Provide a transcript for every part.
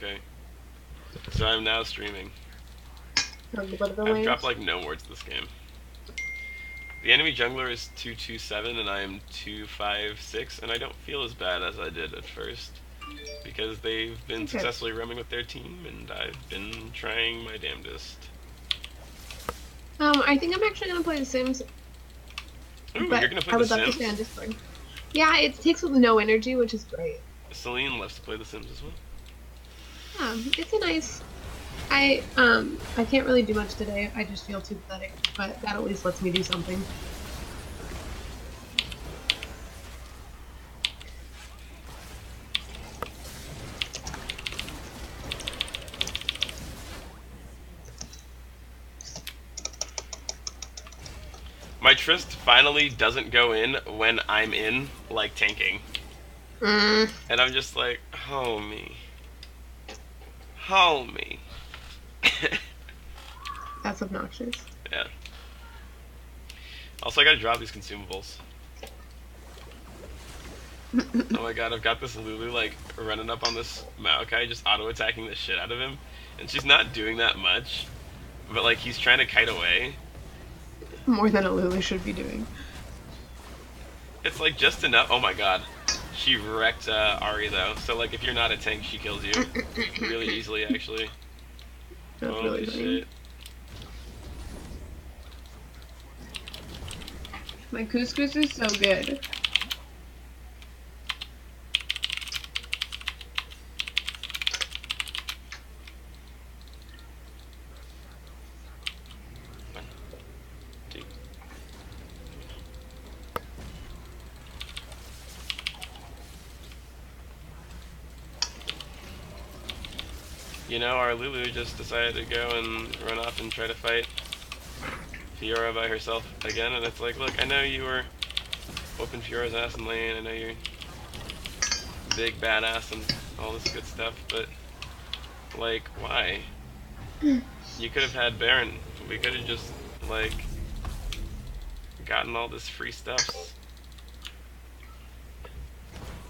Okay. So I'm now streaming. I've dropped like no wards this game. The enemy jungler is 227 and I am 256, and I don't feel as bad as I did at first because they've been successfully roaming with their team and I've been trying my damnedest. I think I'm actually gonna play The Sims. Ooh, but you're gonna play I The would love to Sims? stay on Discord. Yeah, it takes with no energy, which is great. Celine loves to play The Sims as well. It's a nice. I can't really do much today. I just feel too pathetic, but that at least lets me do something. My Trist finally doesn't go in when I'm in, like, tanking. And I'm just like, homie. Homie. That's obnoxious. Yeah. Also, I gotta drop these consumables. Oh my god, I've got this Lulu, like, running up on this Maokai, just auto-attacking the shit out of him. And she's not doing that much, but, like, he's trying to kite away. More than a Lulu should be doing. It's, like, just enough. Oh my god. She wrecked Ari, though. So, like, if you're not a tank, she kills you. Really easily, actually. That's Holy really funny. shit. My couscous is so good. You know, our Lulu just decided to go and run off and try to fight Fiora by herself again, and it's like, look, I know you were whooping Fiora's ass in lane, I know you're big badass and all this good stuff, but, like, why? You could have had Baron. We could have just, like, gotten all this free stuff.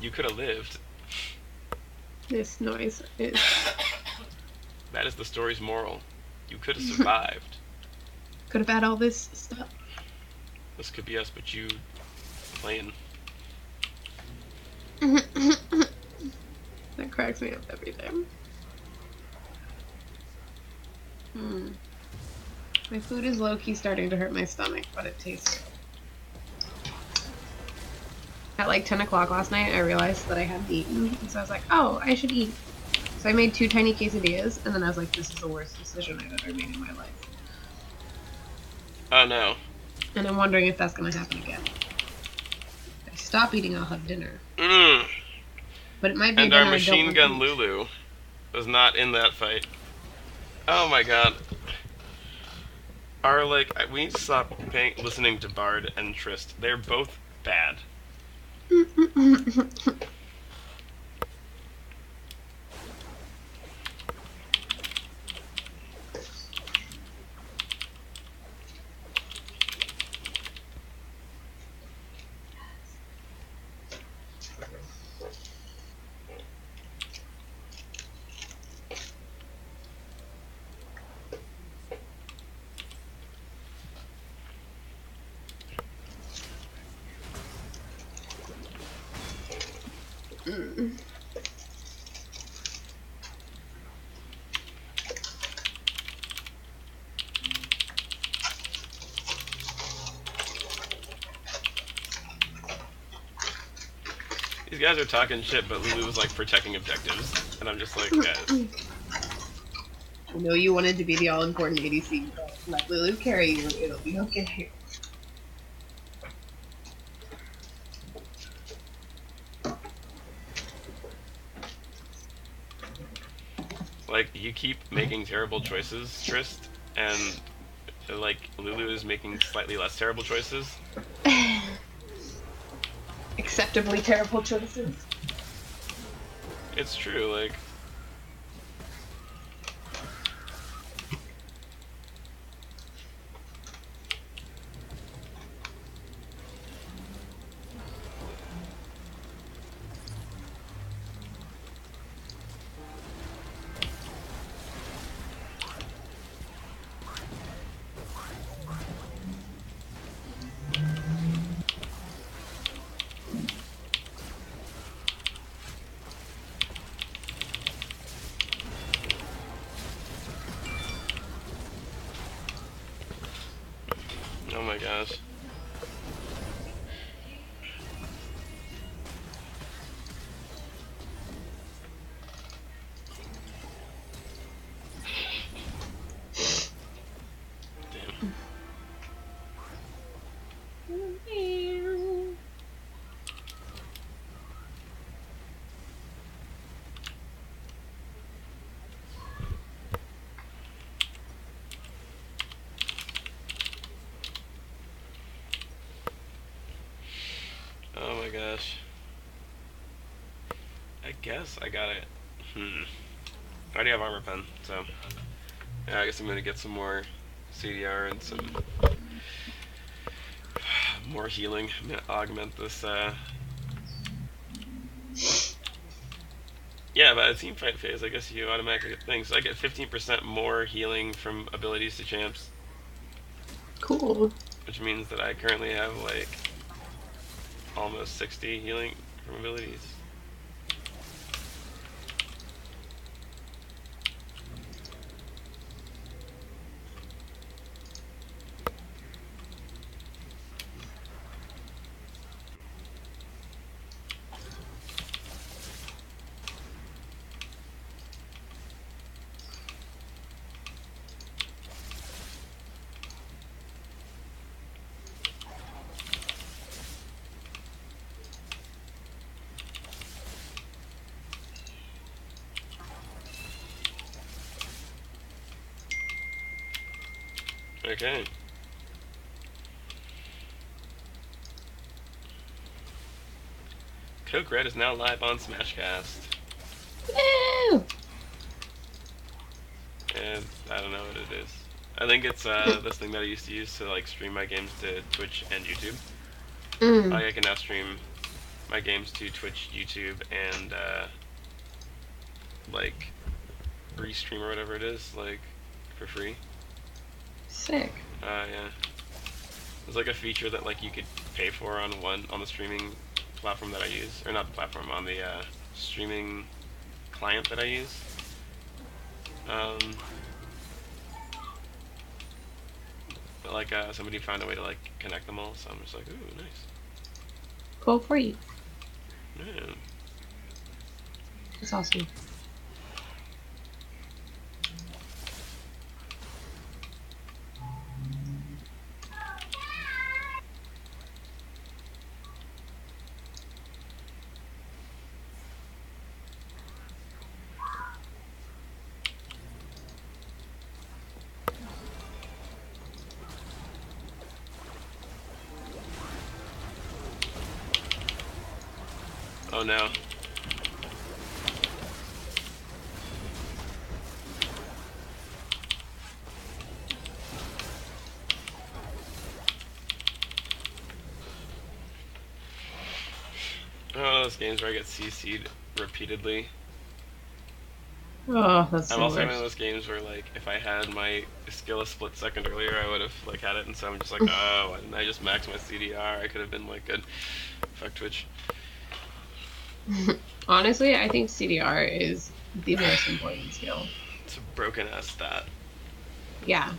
You could have lived. This noise is... That is the story's moral. You could have survived. Could have had all this stuff. This could be us, but you playing. That cracks me up every time. My food is low-key starting to hurt my stomach, but it tastes good. At like 10 o'clock last night, I realized that I hadn't eaten, and so I was like, oh, I should eat. So I made 2 tiny quesadillas, and then I was like, this is the worst decision I've ever made in my life. Oh no. And I'm wondering if that's going to happen again. If I stop eating, I'll have dinner. But it might be and dinner our machine I don't gun want to eat. Lulu was not in that fight. Oh my god. Our, like, we need to stop listening to Bard and Trist. They're both bad. These guys are talking shit, but Lulu was like protecting objectives, and I'm just like, guys. I know you wanted to be the all-important ADC, but let Lulu carry you, it'll be okay. Like, you keep making terrible choices, Trist, and, like, Lulu is making slightly less terrible choices. Acceptably terrible choices. It's true, like... my gosh. Damn. Oh my gosh. I guess I got it. I already have armor pen, so yeah, I guess I'm gonna get some more CDR and some more healing. I'm gonna augment this. Yeah, by the team fight phase, I guess you automatically get things. So I get 15% more healing from abilities to champs, Cool. which means that I currently have like almost 60 healing from abilities. Okay. CokeRed is now live on Smashcast. Woo! And I don't know what it is. I think it's this thing that I used to use to like stream my games to Twitch and YouTube. I can now stream my games to Twitch, YouTube, and like restream or whatever it is, like for free. Sick. Yeah. There's like a feature that like you could pay for on the streaming platform that I use, or not the platform, on the streaming client that I use. But like somebody found a way to like connect them all, so I'm just like, ooh, nice. Cool for you. Yeah. That's awesome. Oh no. Oh, those games where I get CC'd repeatedly. Oh, that's I'm the also worst. one of those games where like if I had my skill a split second earlier, I would have like had it, and so I'm just like, oh, why didn't I just max my CDR? I could have been like good. Fuck Twitch. Honestly, I think CDR is the most important skill. It's a broken ass stat. Yeah.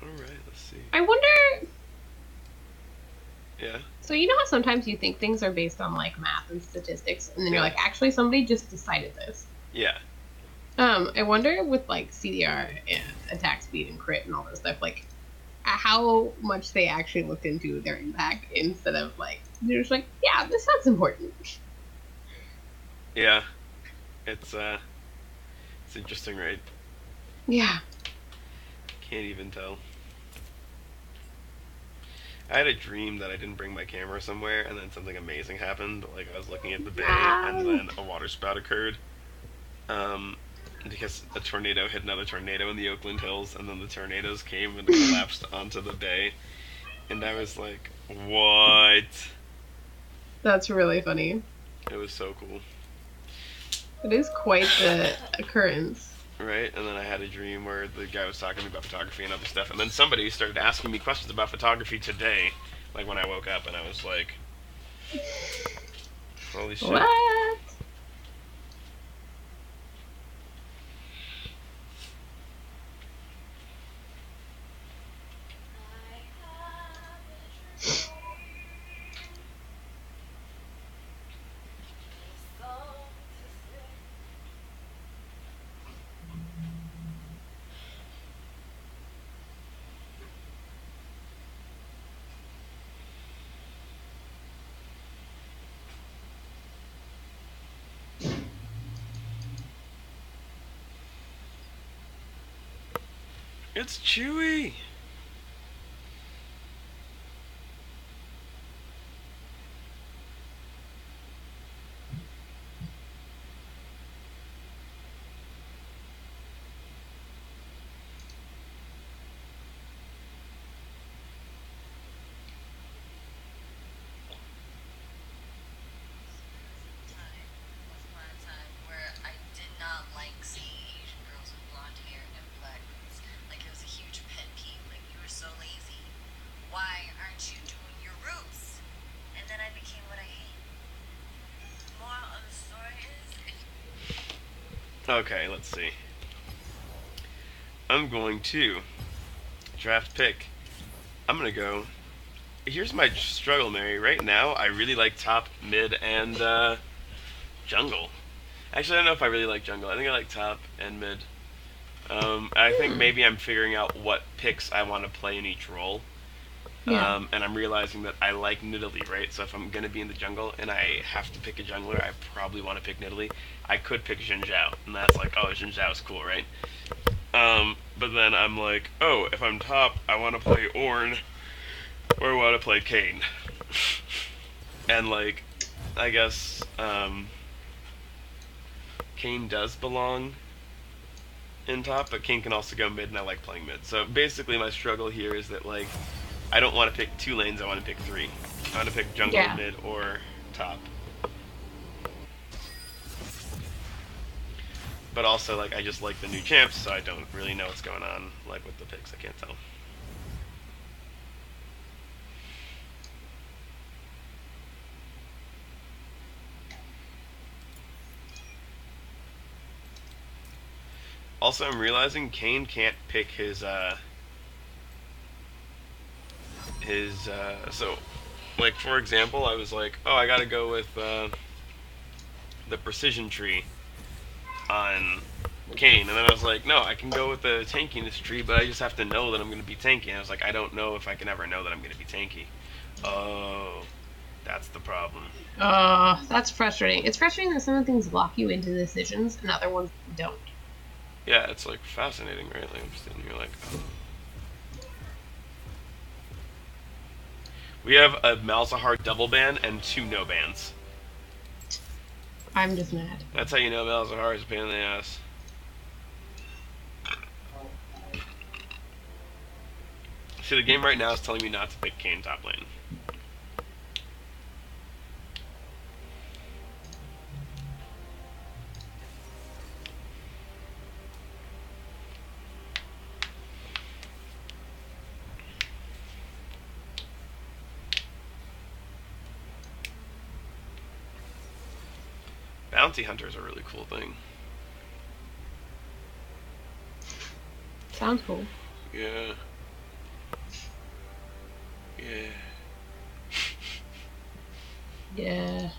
Alright, let's see. I wonder. Yeah. So you know how sometimes you think things are based on like math and statistics, and then you're Yeah. like, actually, somebody just decided this. Yeah. I wonder with like CDR and attack speed and crit and all this stuff, like how much they actually looked into their impact instead of like they're just like, yeah, this sounds important. Yeah. It's interesting, right? Yeah. Can't even tell. I had a dream that I didn't bring my camera somewhere, and then something amazing happened. Like I was looking at the bay, and then a water spout occurred. Because a tornado hit another tornado in the Oakland Hills, and then the tornadoes came and collapsed onto the bay. And I was like, what? That's really funny. It was so cool. It is quite the occurrence. Right? And then I had a dream where the guy was talking to me about photography and other stuff, and then somebody started asking me questions about photography today, like when I woke up, and I was like, Holy shit. What? It's Chewy! Okay, let's see. I'm going to draft pick. I'm gonna go. Here's my struggle, Mary. Right now, I really like top, mid, and jungle. Actually, I don't know if I really like jungle. I think I like top and mid. I think maybe I'm figuring out what picks I want to play in each role. Yeah. And I'm realizing that I like Nidalee, right? So if I'm going to be in the jungle and I have to pick a jungler, I probably want to pick Nidalee. I could pick Xin Zhao, and that's like, oh, Xin Zhao is cool, right? But then I'm like, oh, if I'm top, I want to play Ornn, or I want to play Kayn. And like, I guess Kayn does belong in top, but Kayn can also go mid, and I like playing mid. So basically, my struggle here is that like, I don't want to pick 2 lanes. I want to pick 3. I want to pick jungle, Yeah. mid, or top. But also, like, I just like the new champs, so I don't really know what's going on, like with the picks. I can't tell. Also, I'm realizing Kayn can't pick so, like, for example, I was like, oh, I gotta go with the precision tree on Kayn, and then I was like, no, I can go with the tankiness tree, but I just have to know that I'm gonna be tanky. And I was like, I don't know if I can ever know that I'm gonna be tanky. Oh, that's the problem. That's frustrating. It's frustrating that some of the things lock you into decisions and other ones don't. Yeah, it's like fascinating, right? Like I'm sitting here like, oh. We have a Malzahar double ban and 2 no bans. I'm just mad. That's how you know Malzahar is a pain in the ass. See, the game right now is telling me not to pick Kayn top lane. Bounty Hunter is a really cool thing. Sounds cool. Yeah. Yeah. Yeah.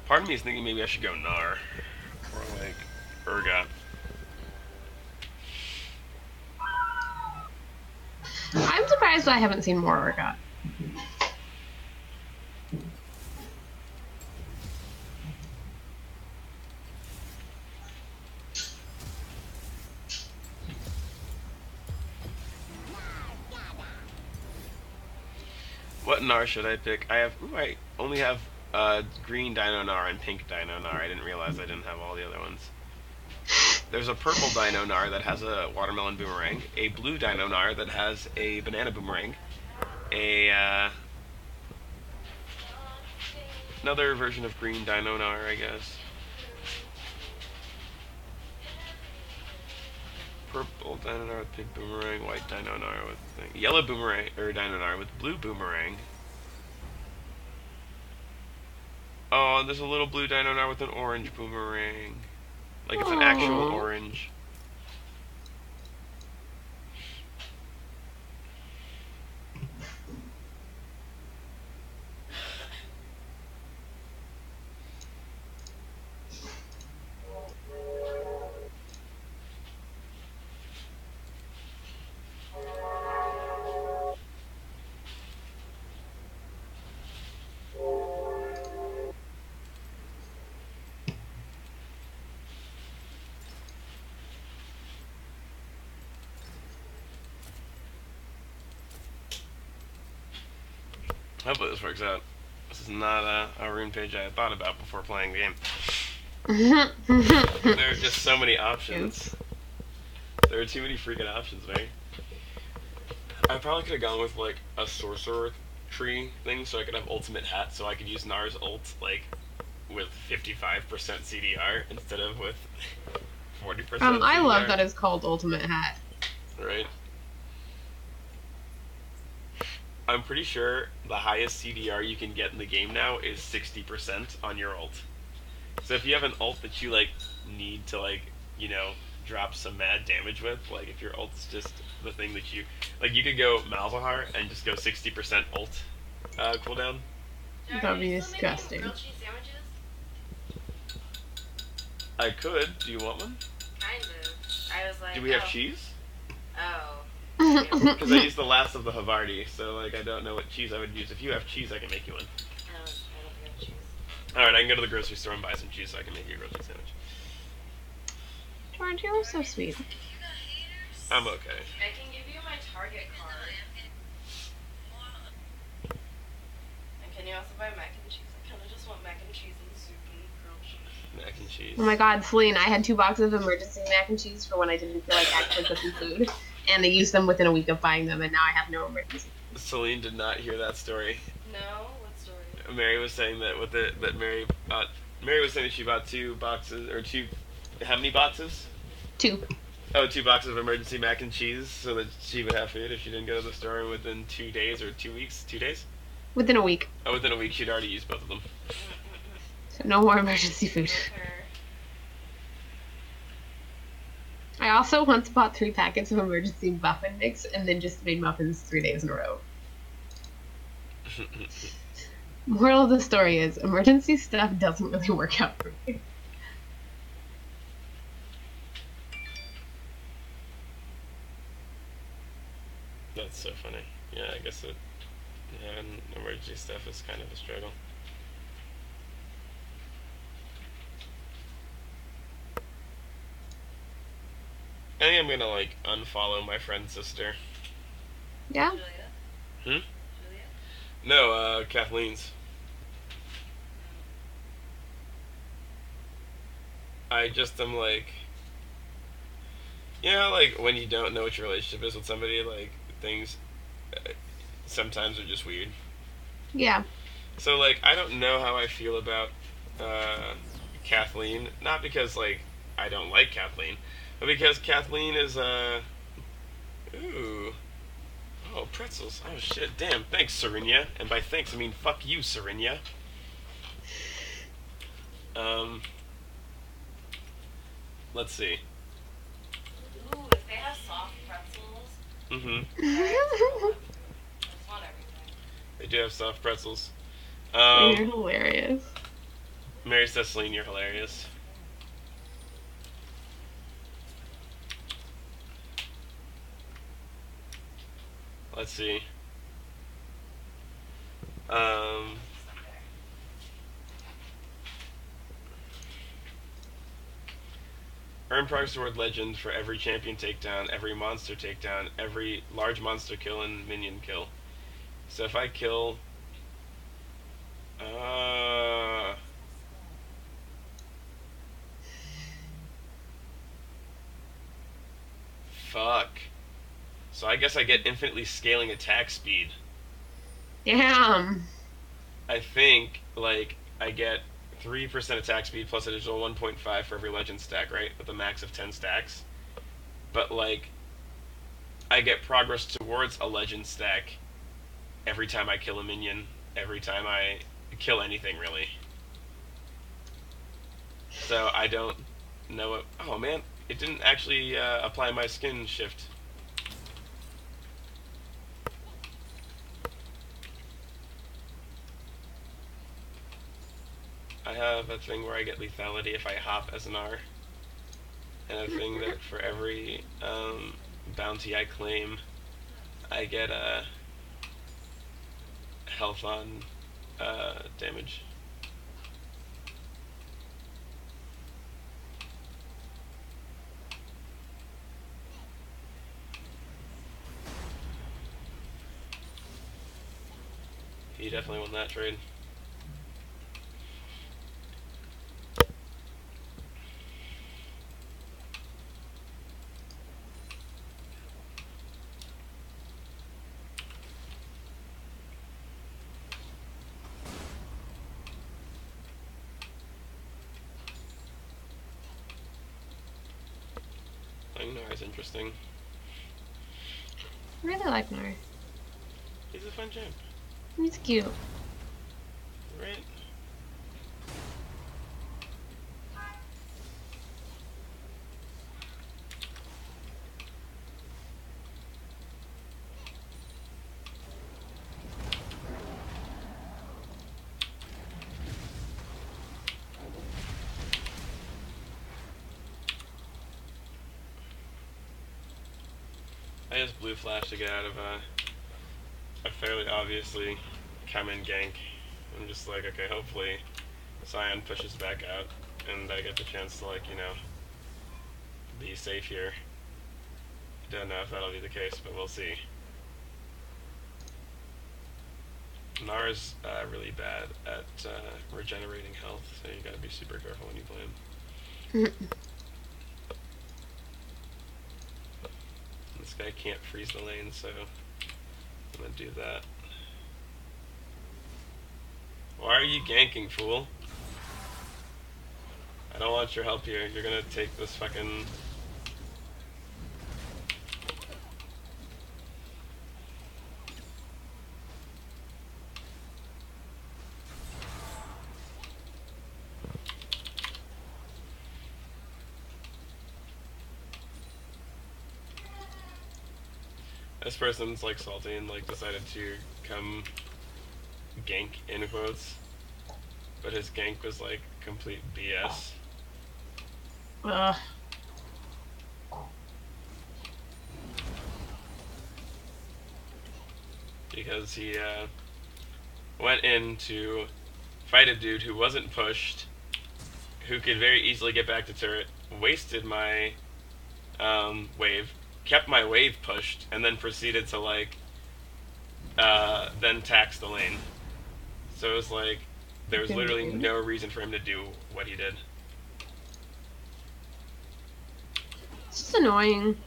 Part of me is thinking maybe I should go Gnar. Or like Urgot. I'm surprised I haven't seen more Urgot. What Gnar should I pick? I only have green Dino Gnar and pink Dino Gnar. I didn't realize I didn't have all the other ones. There's a purple Dino Gnar that has a watermelon boomerang, a blue Dino Gnar that has a banana boomerang, another version of green Dino Gnar, I guess. purple Dinonaur with pink boomerang, white Dinonaur with thing. Yellow boomerang, or Dinonaur with blue boomerang. Oh, there's a little blue Dinonaur with an orange boomerang. Like it's an actual Aww. orange. Hopefully this works out. This is not a rune page I had thought about before playing the game. There are just so many options. There are too many freaking options, man. I probably could have gone with like a sorcerer tree thing so I could have ultimate hat so I could use Nar's ult like with 55% CDR instead of with 40% CDR. I love that it's called Ultimate Hat. Right? I'm pretty sure the highest CDR you can get in the game now is 60% on your ult. So if you have an ult that you like need to like, you know, drop some mad damage with, like if your ult's just the thing that you like, you could go Malzahar and just go 60% ult cooldown. That'd be disgusting. I could. Do you want one? Kind of. I was like, Do we have cheese? Oh. Because I used the last of the Havarti, so like I don't know what cheese I would use. If you have cheese, I can make you one. I don't think I have cheese. Alright, I can go to the grocery store and buy some cheese so I can make you a grocery sandwich. George, you're so sweet. I'm okay. I can give you my Target card. And can you also buy mac and cheese? I kind of just want mac and cheese and soup and grilled cheese. Mac and cheese. Oh my god, Celine, I had 2 boxes of emergency mac and cheese for when I didn't feel like actually cooking food. And I used them within a week of buying them, and now I have no emergency. Celine did not hear that story. No? What story? Mary was saying that Mary was saying that she bought 2 boxes or 2. How many boxes? 2. Oh, 2 boxes of emergency mac and cheese so that she would have food if she didn't go to the store within 2 days or 2 weeks. 2 days? Within a week. Oh, within a week she'd already used both of them. So no more emergency food. I also once bought 3 packets of emergency muffin mix and then just made muffins 3 days in a row. Moral of the story is emergency stuff doesn't really work out for me. That's so funny. Yeah, I guess having emergency stuff is kind of a struggle. I think I'm gonna like unfollow my friend's sister. Yeah? Julia? Hmm? Julia? No, Kathleen's. I just am like, you know, like when you don't know what your relationship is with somebody, like things sometimes are just weird. Yeah. So like I don't know how I feel about Kathleen, not because like I don't like Kathleen, but because Kathleen is ooh. Oh, pretzels. Oh shit, damn. Thanks, Serinia. And by thanks I mean fuck you, Serinia. Let's see. Ooh, if they have soft pretzels, Mm-hmm. I just want everything. They do have soft pretzels. You're hilarious. Mary says, Celine, you're hilarious. Let's see. Earn progress toward legend for every champion takedown, every monster takedown, every large monster kill, and minion kill. So if I kill... Fuck. So I guess I get infinitely scaling attack speed. Damn. I think, like, I get 3% attack speed plus additional 1.5 for every legend stack, right? With a max of 10 stacks. but like I get progress towards a legend stack every time I kill a minion, every time I kill anything really. So I don't know what. Oh man, it didn't actually apply my skin shift. I have a thing where I get lethality if I hop as an R, and a thing that for every bounty I claim, I get a health on damage. He definitely won that trade. Nar is interesting. I really like Nar. He's a fun champ. He's cute. Right? I just blue flash to get out of a fairly obviously come in gank. I'm just like, okay, hopefully Scion pushes back out and I get the chance to, like, you know, be safe here. Don't know if that'll be the case, but we'll see. Nar's really bad at regenerating health, so you gotta be super careful when you play him. This guy can't freeze the lane, so I'm gonna do that. Why are you ganking, fool? I don't want your help here. You're gonna take this fucking... This person's like salty and like decided to come gank in quotes, but his gank was like complete BS. Ugh. Because he went in to fight a dude who wasn't pushed, who could very easily get back to turret, wasted my wave, kept my wave pushed, and then proceeded to like then tax the lane. So it was like there was literally no reason for him to do what he did. It's just annoying.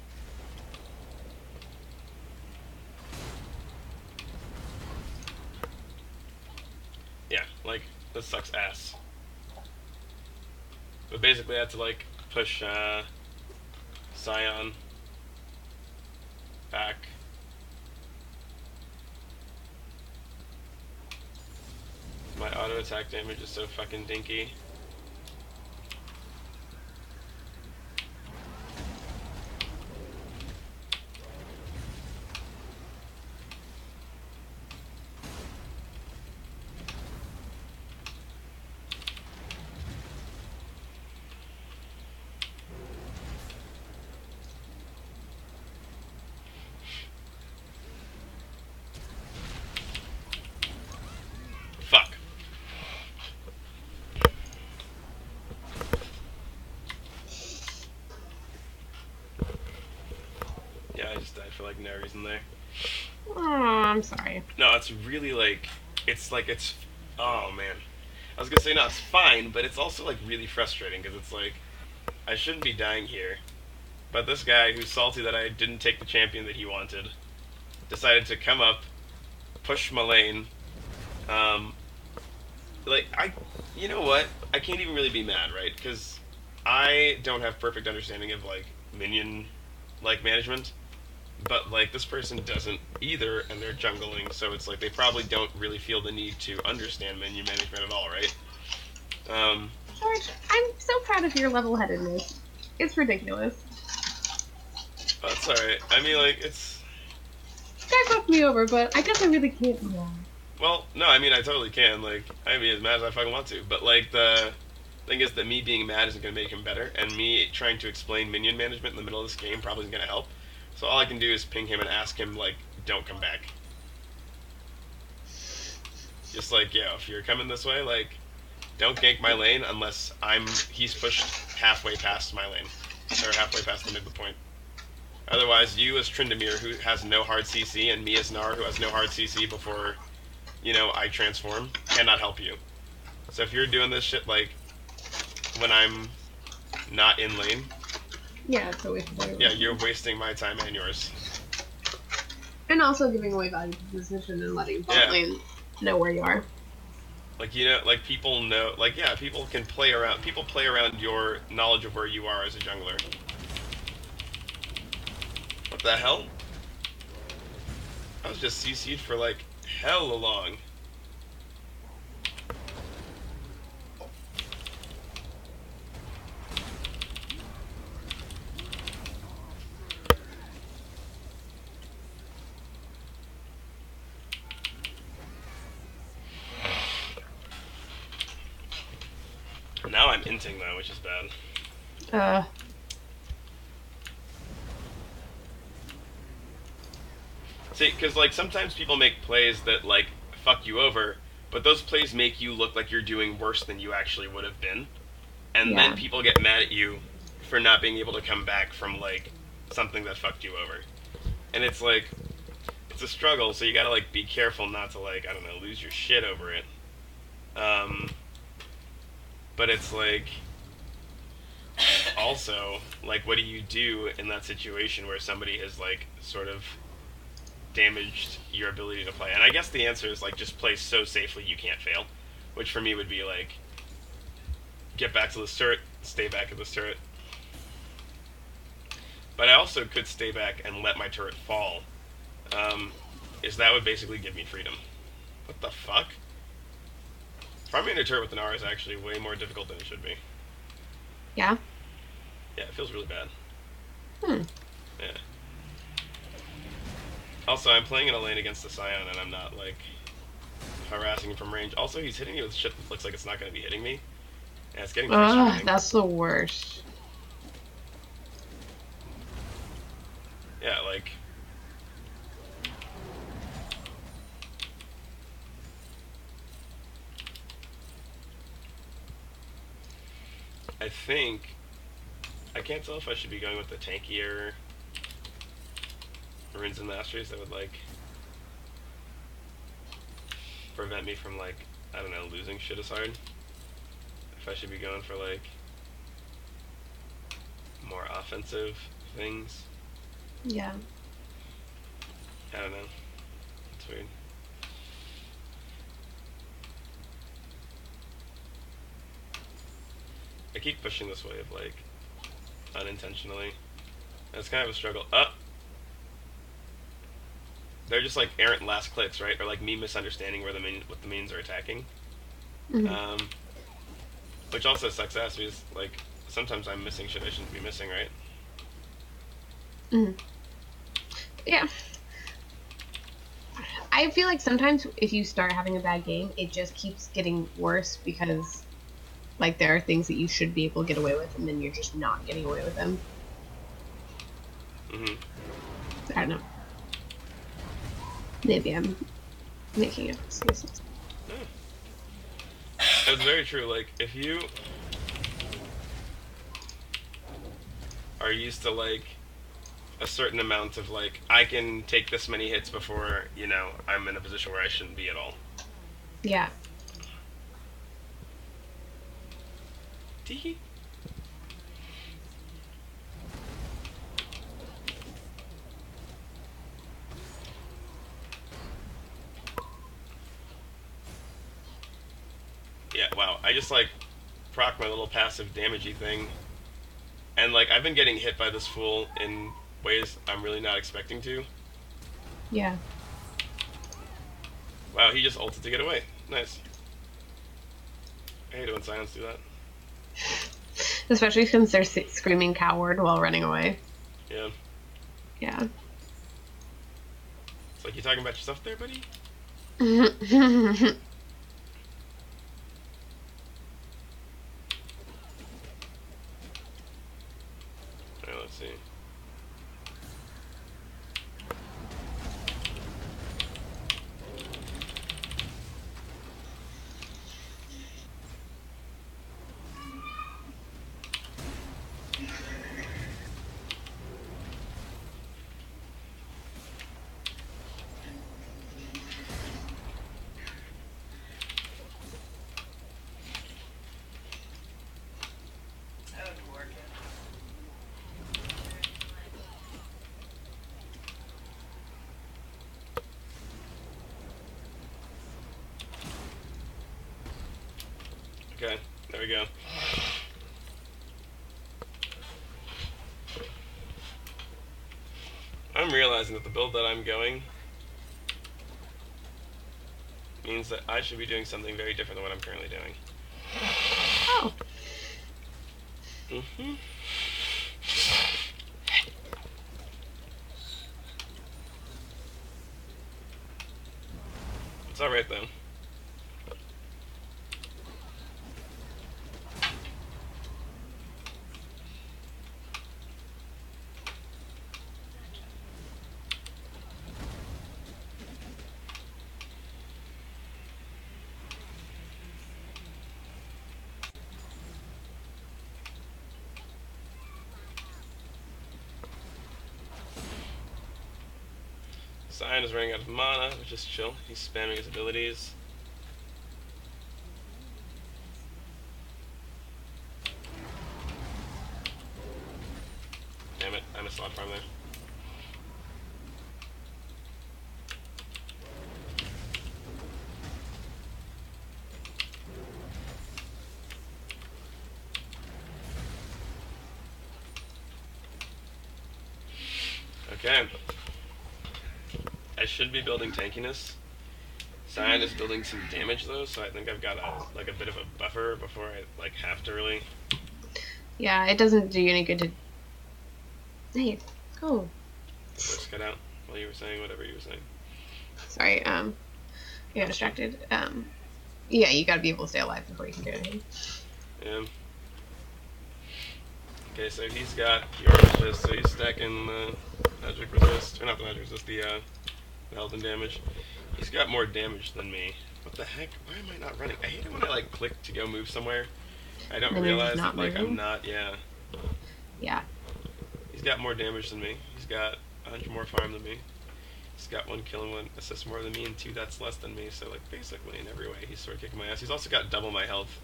Yeah, like this sucks ass. But basically I had to like push Scion back. My auto attack damage is so fucking dinky. Fuck. Yeah, I just died for like no reason there. Oh, I'm sorry. No, it's really like, oh man. I was gonna say no, it's fine, but it's also like really frustrating because it's like, I shouldn't be dying here. But this guy who's salty that I didn't take the champion that he wanted decided to come up, push my lane. You know what? I can't even really be mad, right? Because I don't have perfect understanding of like minion like management, but like this person doesn't either, and they're jungling, so it's like they probably don't really feel the need to understand menu management at all, right? Um, George, I'm so proud of your level-headedness. It's ridiculous. that's all right. I mean, like it's Guy fucked me over, but I guess I really can't be mad. well, no, I mean I totally can. Like I be as mad as I fucking want to, but like the thing is that me being mad isn't going to make him better, and me trying to explain minion management in the middle of this game probably isn't going to help. So all I can do is ping him and ask him like, don't come back. Just like, yeah, if you're coming this way, like, don't gank my lane unless he's pushed halfway past my lane, or halfway past the middle point. Otherwise, you as Tryndamere, who has no hard CC, and me as Gnar, who has no hard CC before, I transform, cannot help you. So if you're doing this shit, like, when I'm not in lane, Yeah, it's a waste of time. yeah, you're wasting my time and yours. And also giving away valuable position and letting bot Yeah. lane know where you are. Like, like, people know, like, yeah, people play around your knowledge of where you are as a jungler. What the hell? I was just CC'd for, like, hella long. Now I'm inting though, which is bad. See, because like sometimes people make plays that like fuck you over, but those plays make you look like you're doing worse than you actually would have been, and Yeah. then people get mad at you for not being able to come back from like something that fucked you over, and it's like it's a struggle. So you gotta like be careful not to like, I don't know, lose your shit over it. But it's like, also, like, what do you do in that situation where somebody has, like, sort of damaged your ability to play? And I guess the answer is, like, just play so safely you can't fail. Which for me would be, like, get back to this turret, stay back at this turret. But I also could stay back and let my turret fall. That would basically give me freedom. What the fuck? Farming a turret with an R is actually way more difficult than it should be. Yeah? Yeah, it feels really bad. Yeah. Also, I'm playing in a lane against the Scion, and I'm not, like, harassing him from range. Also, he's hitting me with shit that looks like it's not going to be hitting me. And it's getting frustrating. That's the worst. Yeah, like... I think... I can't tell if I should be going with the tankier Runes and Masteries that would, like, prevent me from, like, I don't know, losing shit as hard. If I should be going for, like, more offensive things. Yeah. I don't know. It's weird. I keep pushing this wave, like, unintentionally. And it's kind of a struggle. They're just, like, errant last clicks, right? Or, like, me misunderstanding what the minions are attacking. Mm-hmm. Which also sucks ass because, like, sometimes I'm missing shit I shouldn't be missing, right? Mm-hmm. Yeah. I feel like sometimes if you start having a bad game, it just keeps getting worse because, like, there are things that you should be able to get away with, and then you're just not getting away with them. Mm-hmm. I don't know. Maybe I'm making excuses. It's very true. Like, if you are used to, like, a certain amount of, like, I can take this many hits before, I'm in a position where I shouldn't be at all. Yeah. Tee. Yeah, wow. I just, like, proc my little passive damagey thing. And, like, I've been getting hit by this fool in ways I'm really not expecting to. Yeah. Wow, he just ulted to get away. Nice. I hate it when Scions do that. Especially since they're screaming coward while running away. Yeah. Yeah. It's like, you talking about yourself there, buddy? Alright, let's see. That would work. Okay, there we go. I'm realizing that the build that I'm going means that I should be doing something very different than what I'm currently doing. Oh. Mm-hmm. It's alright though. Scion is running out of mana, which is chill. He's spamming his abilities. Damn it, I missed a lot of farm there. Okay. I should be building tankiness. Scion is building some damage though, so I think I've got a bit of a buffer before I have to really. Yeah, it doesn't do you any good to. Hey, go. Voice cut out while you were saying whatever you were saying. Sorry, I got distracted. Yeah, you gotta be able to stay alive before you can do anything. Yeah. Okay, so he's got your resist, so he's stacking the magic resist, or not the magic resist, the health and damage. He's got more damage than me. What the heck? Why am I not running? I hate it when I like click to go move somewhere. I don't And you're realize just not that like moving? I'm not. Yeah. Yeah. He's got more damage than me. He's got 100 more farm than me. He's got 1 kill and 1 assist more than me, and 2 that's less than me. So like basically in every way, he's sort of kicking my ass. He's also got double my health.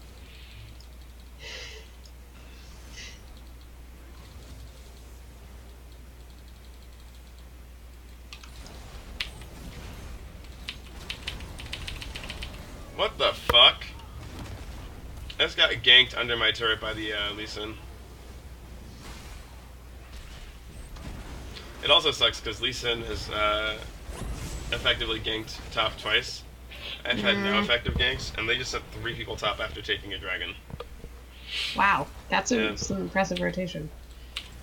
What the fuck? I just got ganked under my turret by the Lee Sin. It also sucks because Lee Sin has effectively ganked top twice. I've had no effective ganks, and they just sent 3 people top after taking a dragon. Wow, that's Yeah. some impressive rotation.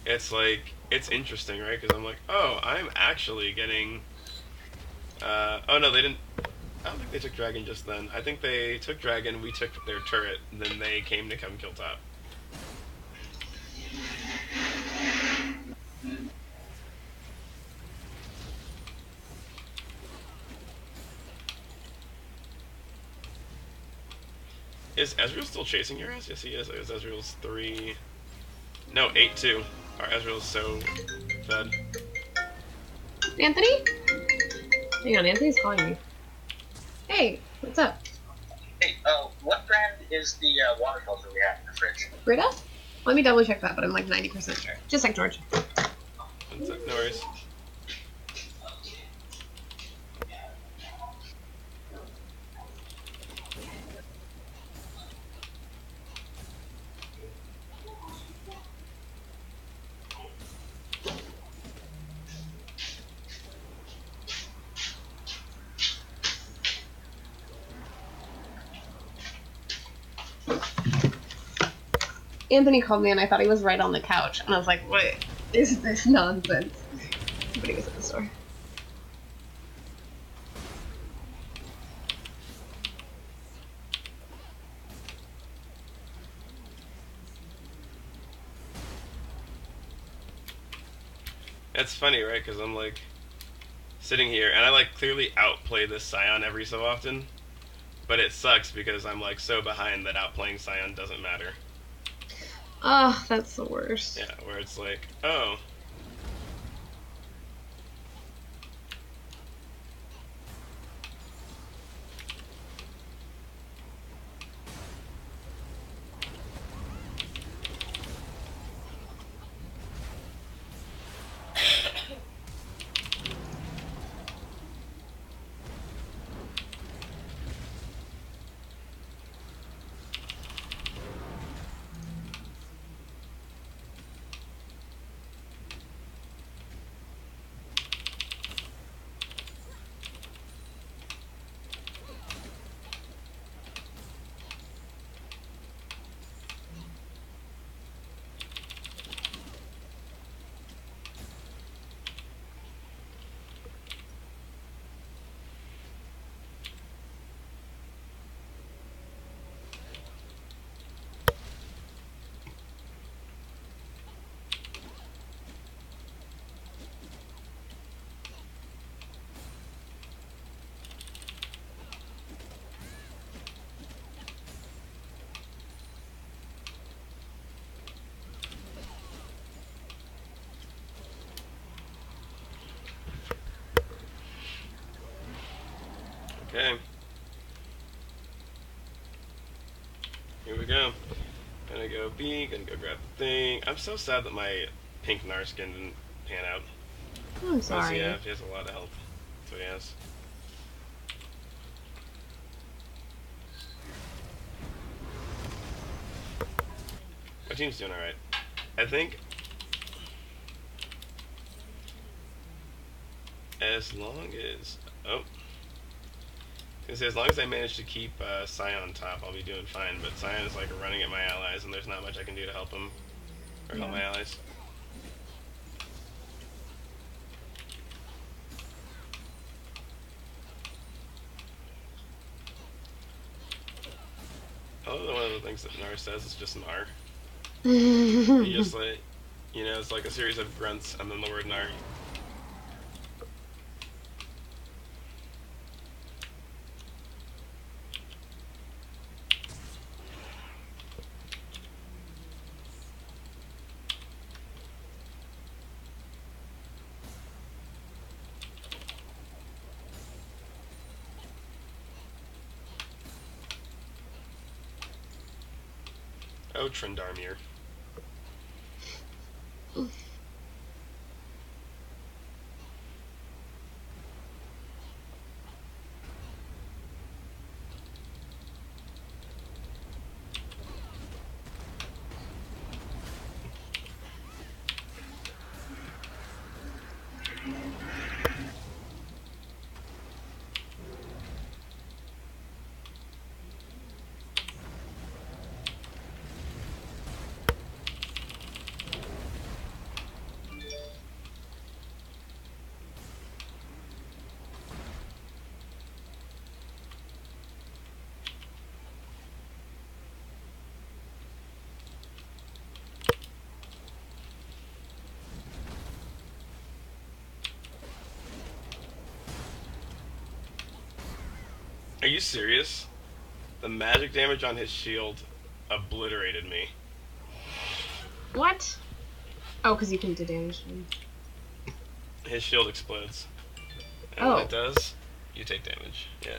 It's like, it's interesting, right? Because I'm like, oh, I'm actually getting... oh no, they didn't... I don't think they took dragon just then. I think they took dragon, we took their turret, and then they came to come kill top. Is Ezreal still chasing your ass? Yes, he is. Ezreal's 3... No, 8-2. Our Ezreal's so fed. Anthony? Hang on, Anthony's calling me. Hey, what's up? Hey, what brand is the water filter we have in the fridge? Brita? Let me double check that, but I'm like 90% sure. Just like George. No worries. Anthony called me and I thought he was right on the couch. And I was like, what is this nonsense? But he was at the store. It's funny, right? Because I'm like sitting here and I like clearly outplay this Scion every so often, but it sucks because I'm like so behind that outplaying Scion doesn't matter. Oh, that's the worst. Yeah, where it's like, oh, okay. Here we go. Gonna go B, gonna go grab the thing. I'm so sad that my pink Nar skin didn't pan out. I'm sorry. Yeah, he has a lot of health. So he has. My team's doing alright. I think as long as as long as I manage to keep Scion top, I'll be doing fine. But Scion is like running at my allies, and there's not much I can do to help him or help my allies. Oh, one of the things that Nar says is just Nar. He just like, it's like a series of grunts and then the word Nar. Oh, Trindarmir. Are you serious? The magic damage on his shield obliterated me. What? Oh, because you can do damage. His shield explodes. And Oh. when it does, you take damage. Yeah.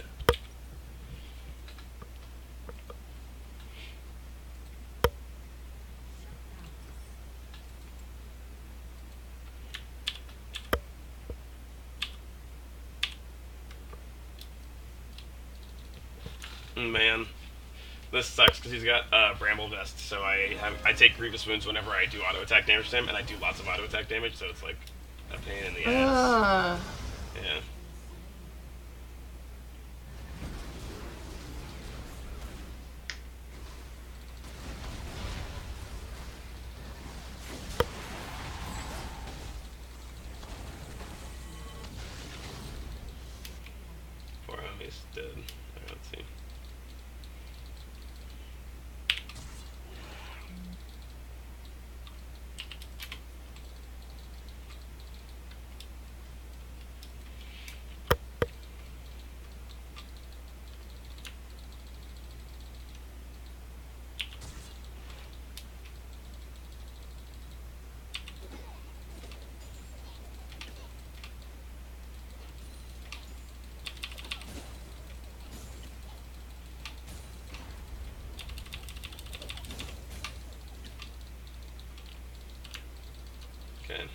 Man, this sucks because he's got Bramble Vest, so I take Grievous Wounds whenever I do auto attack damage to him, and I do lots of auto attack damage, so it's like a pain in the ass. Yeah. least did. Alright, let's see. Okay.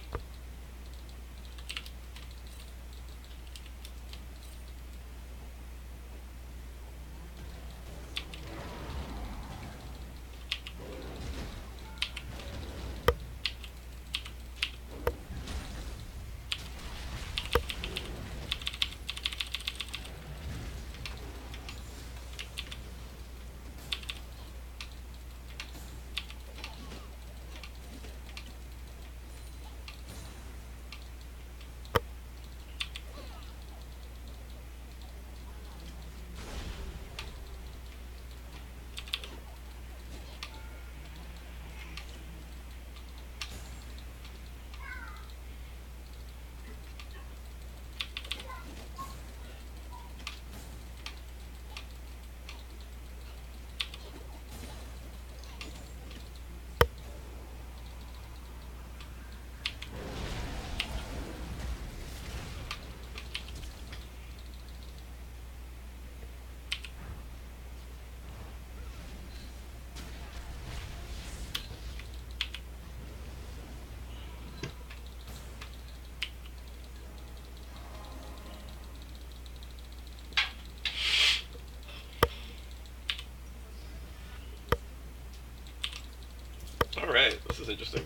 Alright, this is interesting.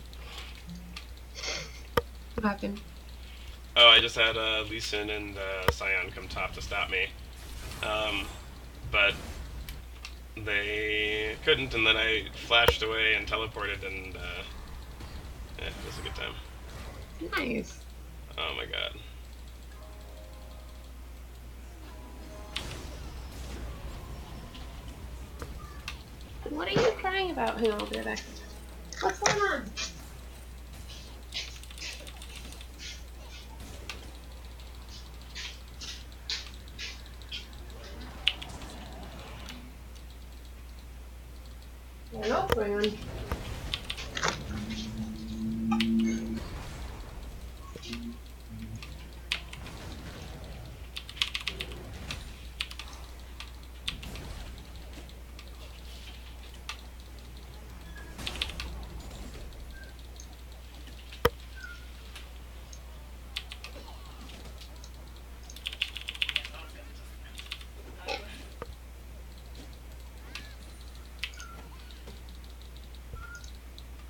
What happened? Oh, I just had Lee Sin and Scion come top to stop me. But they couldn't, and then I flashed away and teleported, and it was a good time. Nice. Oh my god. What are you crying about? Hang on, I'll be right back. What's going on? I don't know what's going on.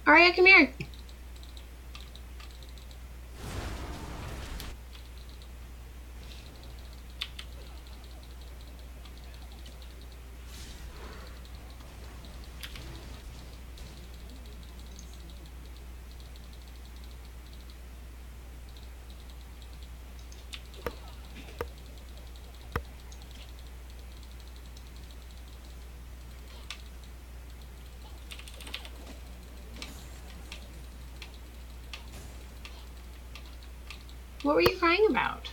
Arya, come here. What were you crying about?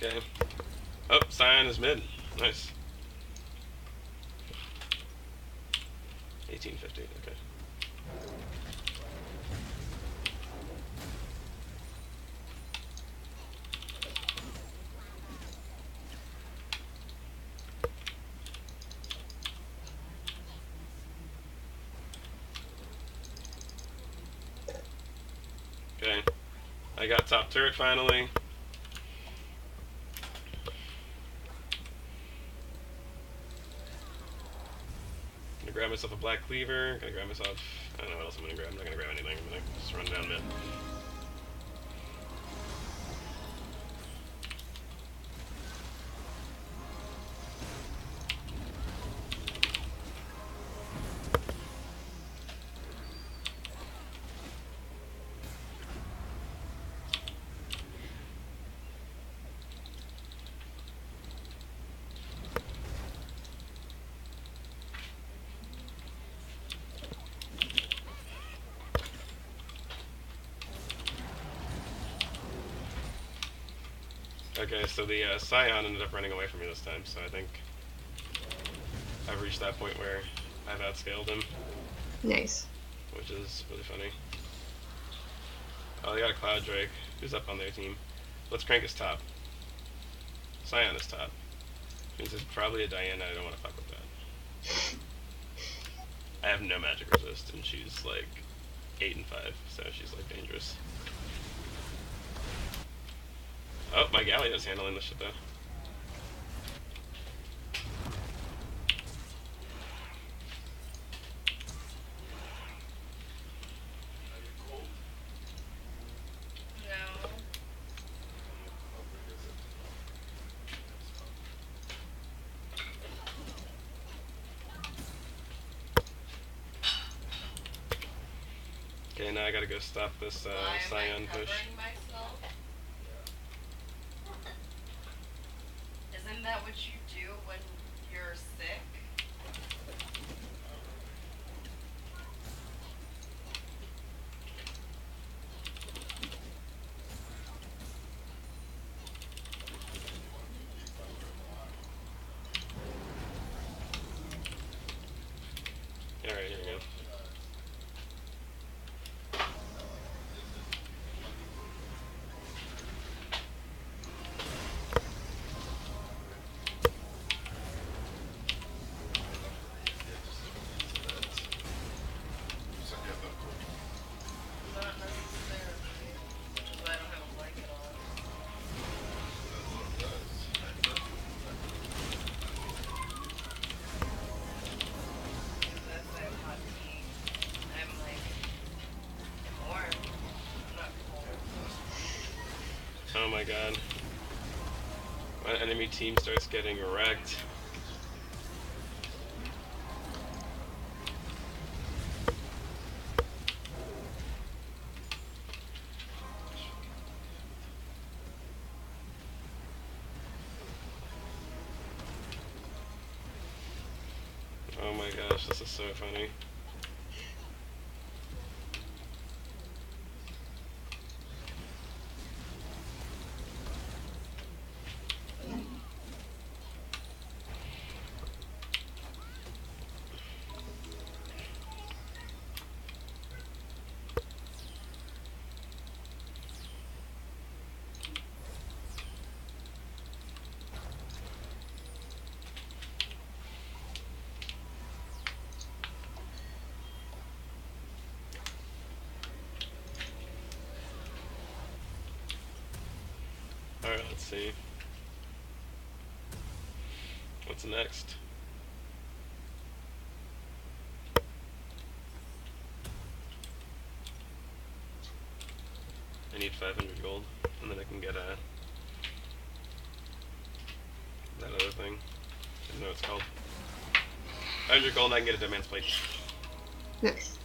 Okay. Oh, Scion is mid. Nice. 1850, okay. Okay. I got top turret finally. Gonna grab myself a black cleaver. Gonna grab myself. I don't know what else I'm gonna grab. I'm not gonna grab anything. I'm gonna just run down mid. Okay, so the Scion ended up running away from me this time, so I think I've reached that point where I've outscaled him, Nice. which is really funny. Oh, they got a Cloud Drake. Who's up on their team? Let's crank his top. Scion is top. Means it's probably a Diana. I don't want to fuck with that. I have no magic resist, and she's like 8 and 5, so she's like dangerous. Oh, my Galio's handling this shit though. No. Okay, now I gotta go stop this Why am Scion I push. covering myself? Isn't that what you do when you're sick? Alright, here we go. Not necessarily. But I don't have a blanket on. That's why I'm hot tea. I'm like, I'm warm. I'm not cold. Oh my god. My enemy team starts getting wrecked. Oh my gosh, this is so funny. Alright, let's see. What's next? I need 500 gold, and then I can get that other thing. I don't know what it's called. 500 gold, and I can get a Deadman's Plate. Nice.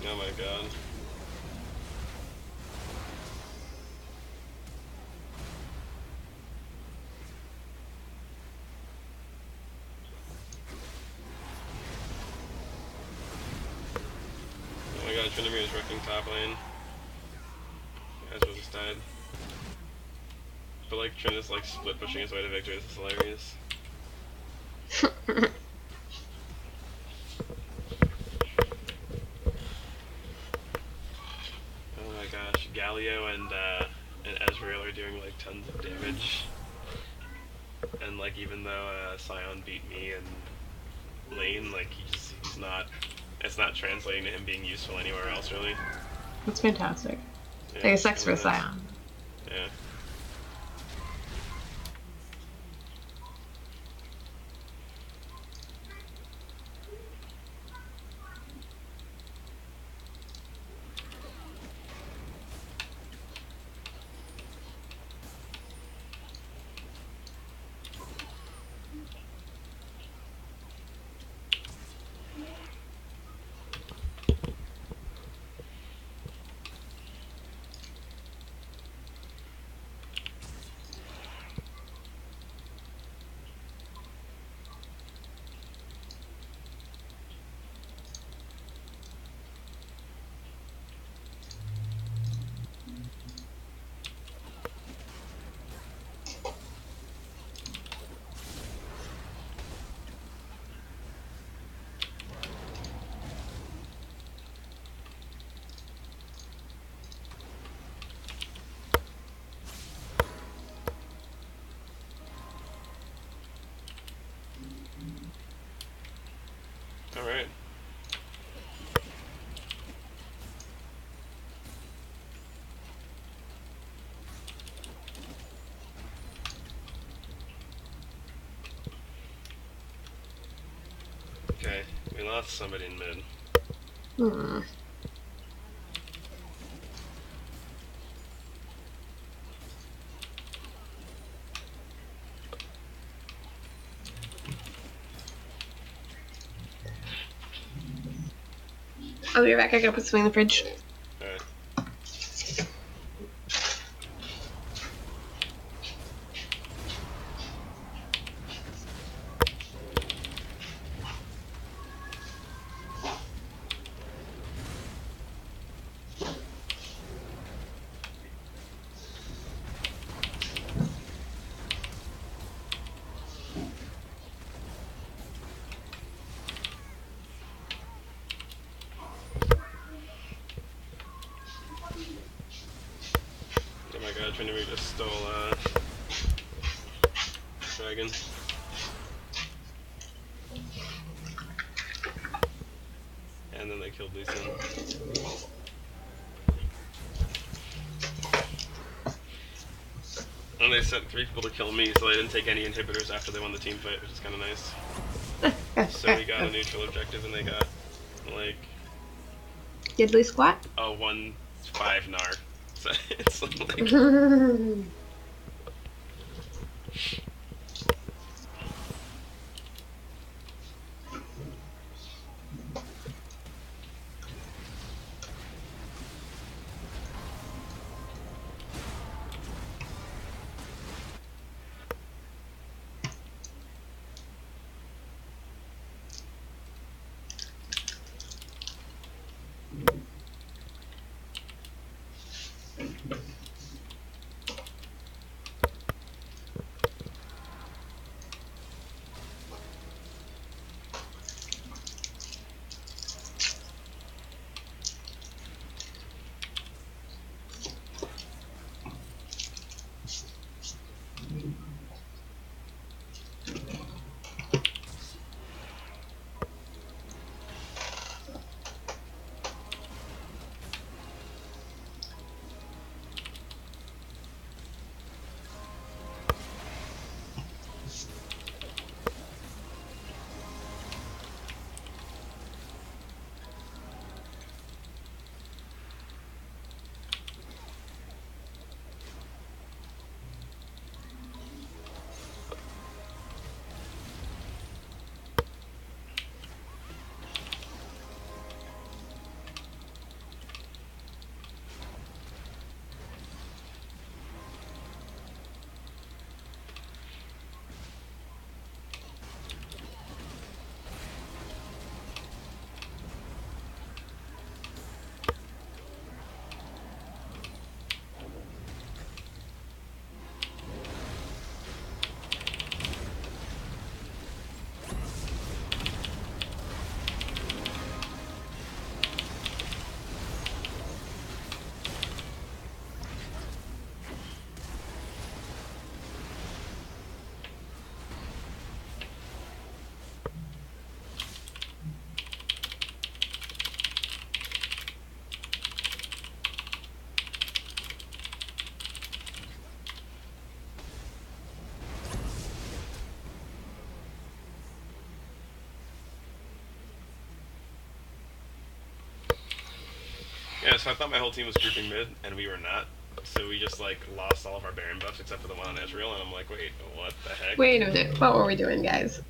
Oh my god. Oh my god, Trinamir is wrecking top lane. Ezra just died. But like Trini's like split pushing his way to victory, this is hilarious. Oh my gosh, Galio and Ezreal are doing like tons of damage. And like even though Sion beat me in lane, like he's not, it's not translating to him being useful anywhere else really. That's fantastic. Yeah, Like, it sucks for really nice. Scion. Yeah. Okay, we lost somebody in mid. Hmm. I'll be right back. I gotta put something in the fridge. Alright. Oh my god, Trinity just stole Dragon. And then they killed Lee Sin. And they sent 3 people to kill me, so they didn't take any inhibitors after they won the team fight, which is kind of nice. So we got a neutral objective, and they got, like, Diddly squat. a 1-5 Gnar. So it's like... Yeah, so I thought my whole team was grouping mid, and we were not. So we just, like, lost all of our Baron buffs except for the one on Ezreal, and I'm like, wait, what the heck? Wait a minute. What were we doing, guys?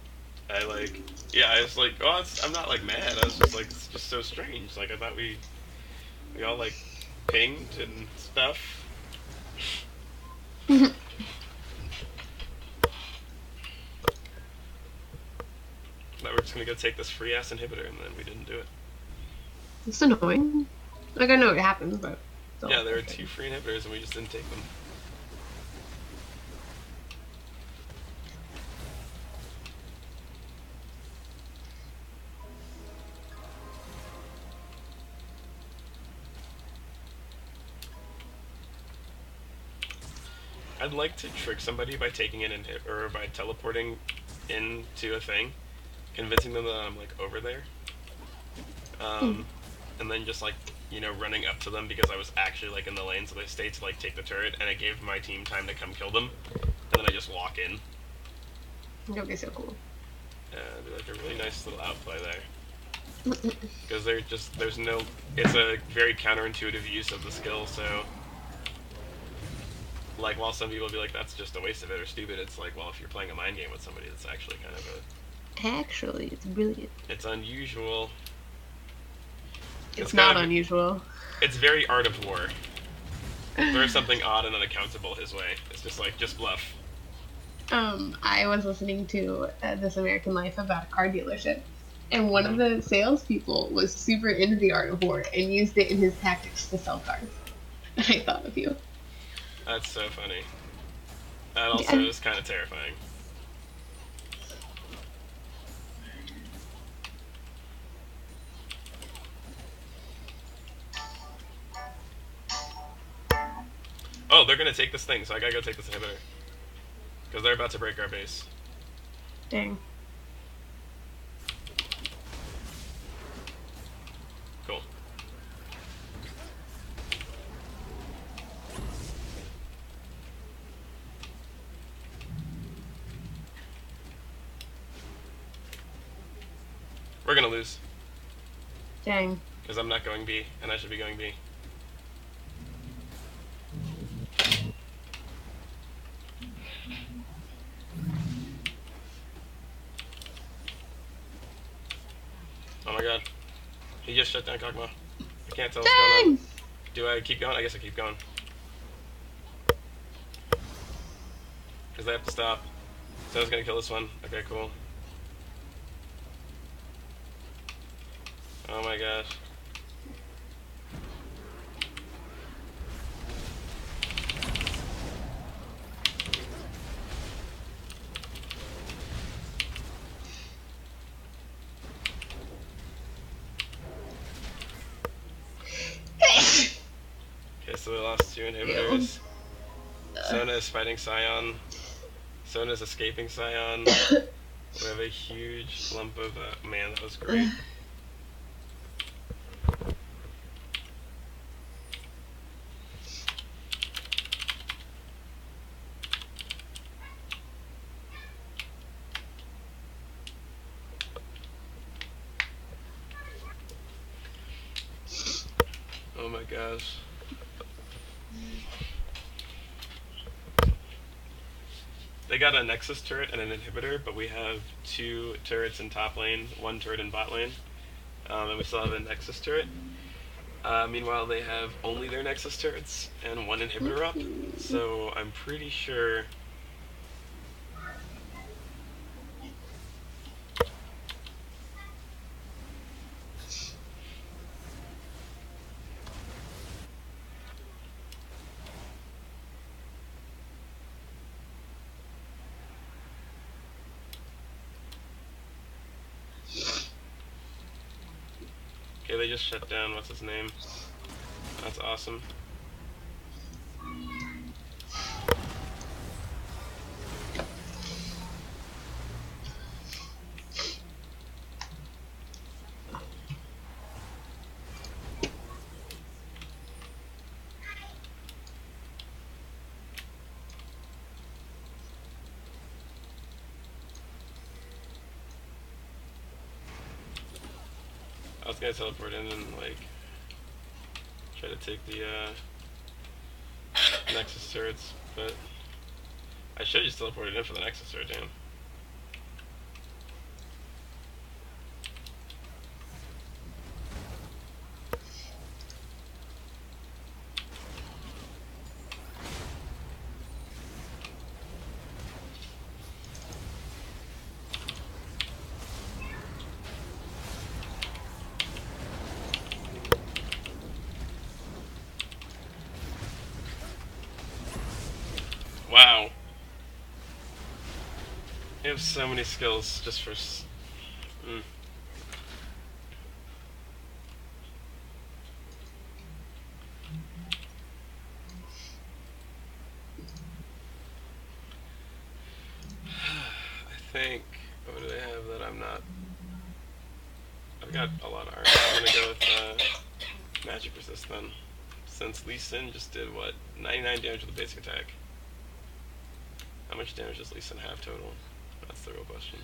I, like, yeah, I was like, oh, I'm not, like, mad. I was just like, it's just so strange. Like, I thought we all, like, pinged and stuff. That we're just gonna go take this free ass inhibitor, and then we didn't do it. It's annoying. Like, I know it happens, but... Yeah, there were 2 free inhibitors, and we just didn't take them. I'd like to trick somebody by taking an inhib or by teleporting into a thing, convincing them that I'm, like, over there. And then just, like, you know, running up to them because I was actually, like, in the lane, so they stayed to, like, take the turret, and it gave my team time to come kill them, and then I just walk in. That would be so cool. It'd be like a really nice little outplay there. Because there's no, it's a very counterintuitive use of the skill, so, like, while some people will be like, that's just a waste of it or stupid, it's like, well, if you're playing a mind game with somebody, it's actually kind of Actually, it's brilliant. it's unusual. It's kind not of- unusual. It's very Art of War. There's something odd and unaccountable his way. It's just like, just bluff. I was listening to This American Life about a car dealership, and one of the salespeople was super into the Art of War and used it in his tactics to sell cars. I thought of you. That's so funny. That also Yeah. is kind of terrifying. Oh, they're gonna take this thing, so I gotta go take this inhibitor. Because they're about to break our base. Dang. Cool. We're gonna lose. Dang. Because I'm not going B, and I should be going B. Oh my god. He just shut down Kog'Maw. I can't tell what's going on. Dang! Do I keep going? I guess I keep going. Because they have to stop. So I was gonna kill this one. Okay, cool. Oh my gosh. Okay, so we lost 2 inhibitors. Sona is fighting Scion. Sona's escaping Scion. We have a huge lump of... man, that was great. Oh my gosh. They got a Nexus turret and an inhibitor, but we have 2 turrets in top lane, 1 turret in bot lane, and we still have a Nexus turret. Meanwhile, they have only their Nexus turrets and 1 inhibitor up, so I'm pretty sure... Okay, they just shut down, what's his name? That's awesome. I was gonna teleport in and, like, try to take the, Nexus turrets, but I should have just teleported in for the Nexus turret, damn. Wow. You have so many skills just for... I think... what do they have that I'm not... I've got a lot of armor. I'm gonna go with Magic Resist then. Since Lee Sin just did, what, 99 damage with a basic attack. How much damage does Lee Sin have total? That's the real question.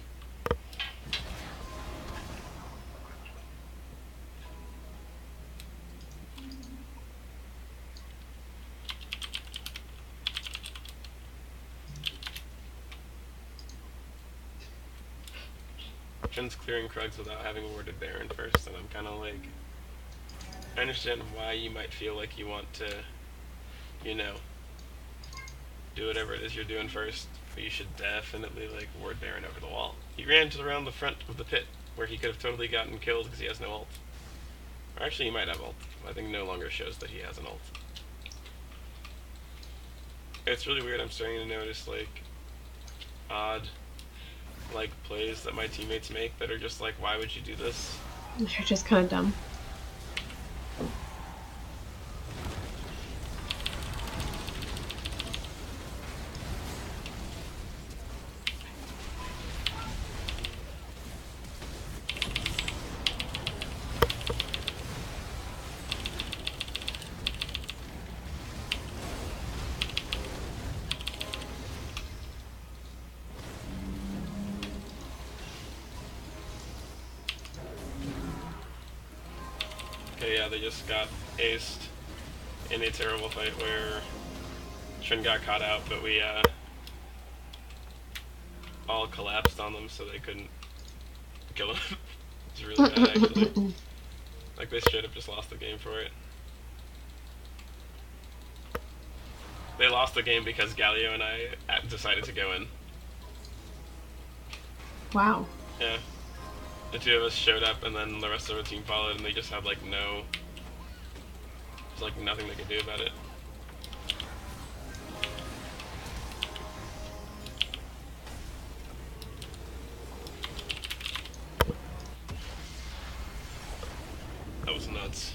Jin's clearing Krugs without having warded Baron first, and I'm kind of like, I understand why you might feel like you want to, you know, do whatever it is you're doing first, but you should definitely like ward Baron over the wall. He ran to around the front of the pit, where he could have totally gotten killed because he has no ult. Or actually, he might have ult. I think no longer shows that he has an ult. It's really weird. I'm starting to notice like odd like plays that my teammates make that are just like, why would you do this? They're just kind of dumb. Okay, yeah, they just got aced in a terrible fight where Shin got caught out, but we all collapsed on them so they couldn't kill him. It's really bad, actually. Like, they straight up just lost the game for it. They lost the game because Galio and I decided to go in. Wow. Yeah. The two of us showed up, and then the rest of the team followed, and they just had, like, no... There's, like, nothing they could do about it. That was nuts.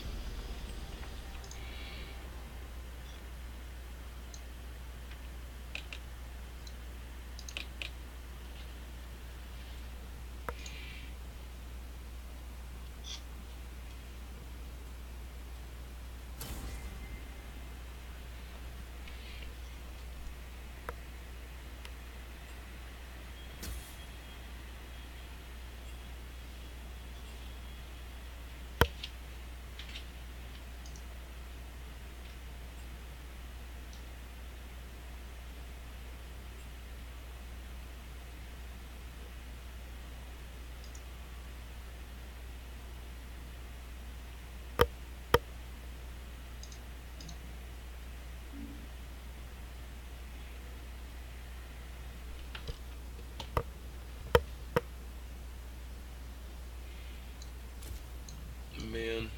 Man,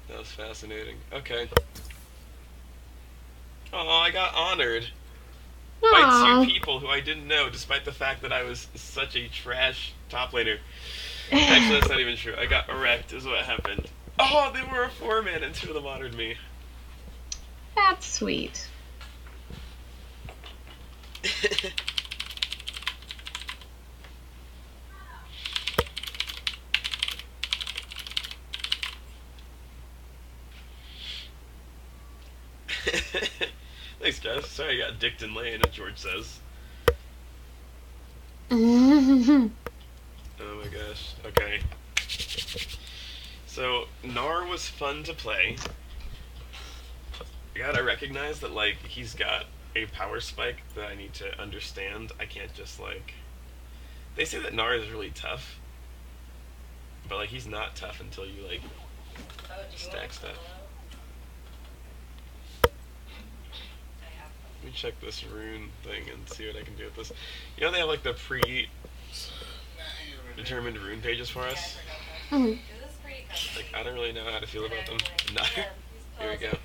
that was fascinating. Okay. Oh, I got honored by Aww. two people who I didn't know, despite the fact that I was such a trash top laner. Actually, that's not even true. I got wrecked, is what happened. Oh, they were a 4-man, and two of them honored me. That's sweet. Thanks, guys. Sorry I got dicked in lane, as George says. Mm-hmm. Oh my gosh. Okay. So, Gnar was fun to play. I gotta recognize that, like, he's got a power spike that I need to understand. I can't just, like... They say that Gnar is really tough. But, like, he's not tough until you, like, stack stuff. Let me check this rune thing and see what I can do with this. You know they have, like, the pre-determined rune pages for us? Mhm. Like, I don't really know how to feel about them. No. Here we go.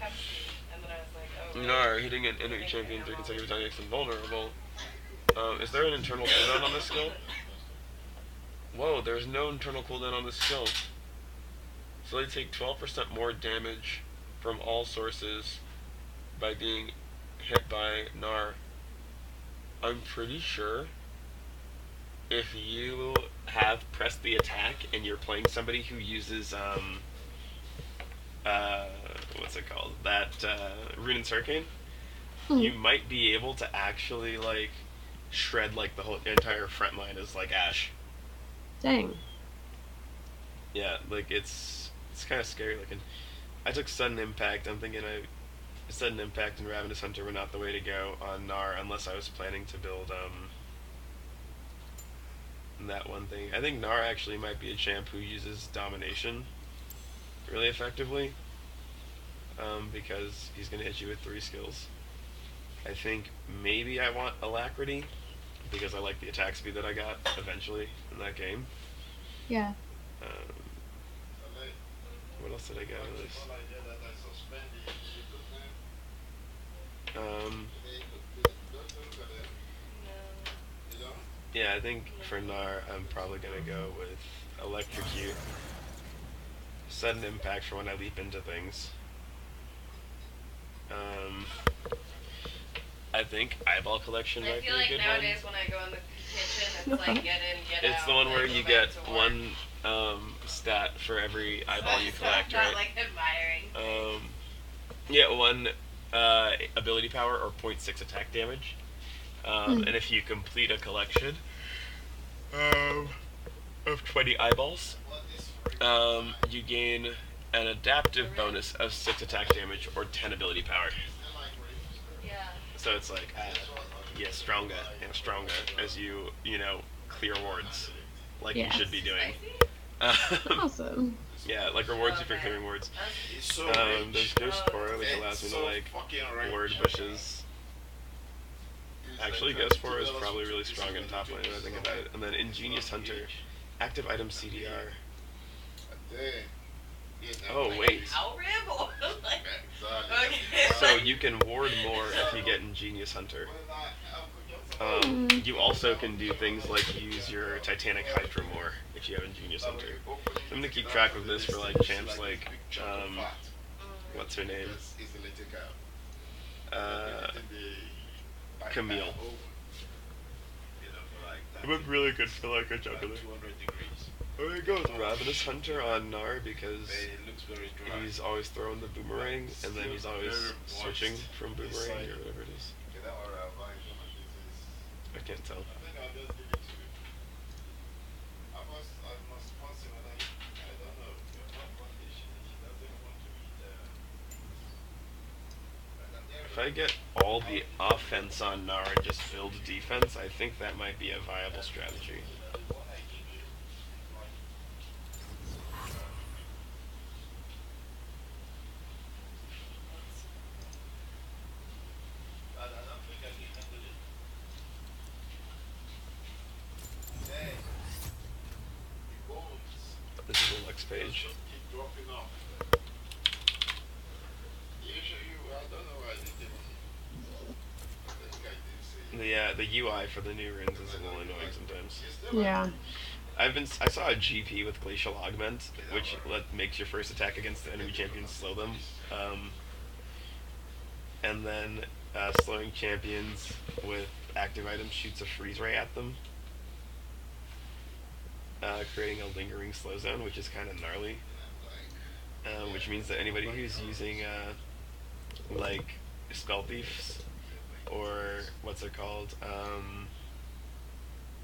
Oh, Gnar, hitting an enemy champion 3 consecutive times makes invulnerable. Is there an internal cooldown on this skill? Whoa, there's no internal cooldown on this skill. So they take 12% more damage from all sources by being hit by Gnar. I'm pretty sure if you have pressed the attack and you're playing somebody who uses what's it called? That Rune and Arcane, you might be able to actually like shred like the whole entire front line as like Ashe. Dang. Yeah, like it's kind of scary looking. I took sudden impact. I'm thinking sudden impact and ravenous hunter were not the way to go on Gnar unless I was planning to build that one thing. I think Gnar actually might be a champ who uses domination really effectively, because he's gonna hit you with 3 skills. I think maybe I want alacrity because I like the attack speed that I got eventually in that game. Yeah. Um, what else did I get out of this? Um, yeah, I think for Gnar, I'm probably gonna go with electrocute, sudden impact for when I leap into things. Um, I think eyeball collection I might feel be a like good nowadays one. when I go in the kitchen, it's like get in, get out. It's the one where like, you go back get to work. one stat for every eyeball you So collect, I'm not right? like admiring. Yeah, one ability power or 0.6 attack damage. And if you complete a collection of 20 eyeballs, you gain an adaptive bonus of 6 attack damage or 10 ability power. Yeah. So it's like, yeah, stronger and stronger as you clear wards, like you Yes. should be doing. Awesome. Yeah, like rewards you for clearing wards. There's Ghost Spore, which allows me to like ward bushes. Actually, Ghost Spore is probably really strong in top lane when I think about it. And then Ingenious Hunter, active item CDR. Oh wait. Outrib or like. Okay. So you can ward more if you get Ingenious Hunter. You also can do things like use your Titanic Hydra more if you have Ingenious Hunter. So I'm gonna keep track of this for like champs like what's her name? Camille. It would really good for like a juggler. I'm gonna go with Ravenous Hunter on Gnar because he's always throwing the boomerang and then he's always switching from boomerang or whatever it is. I can't tell. If I get all the offense on Gnar and just build defense, I think that might be a viable strategy. This is the next page. The UI for the new runes is a little annoying sometimes. Yeah. I saw a GP with Glacial Augment, which makes your first attack against the enemy champions slow them, and then slowing champions with active items shoots a freeze ray at them, creating a lingering slow zone, which is kind of gnarly. Which means that anybody who's using like Skull Thieves or what's it called?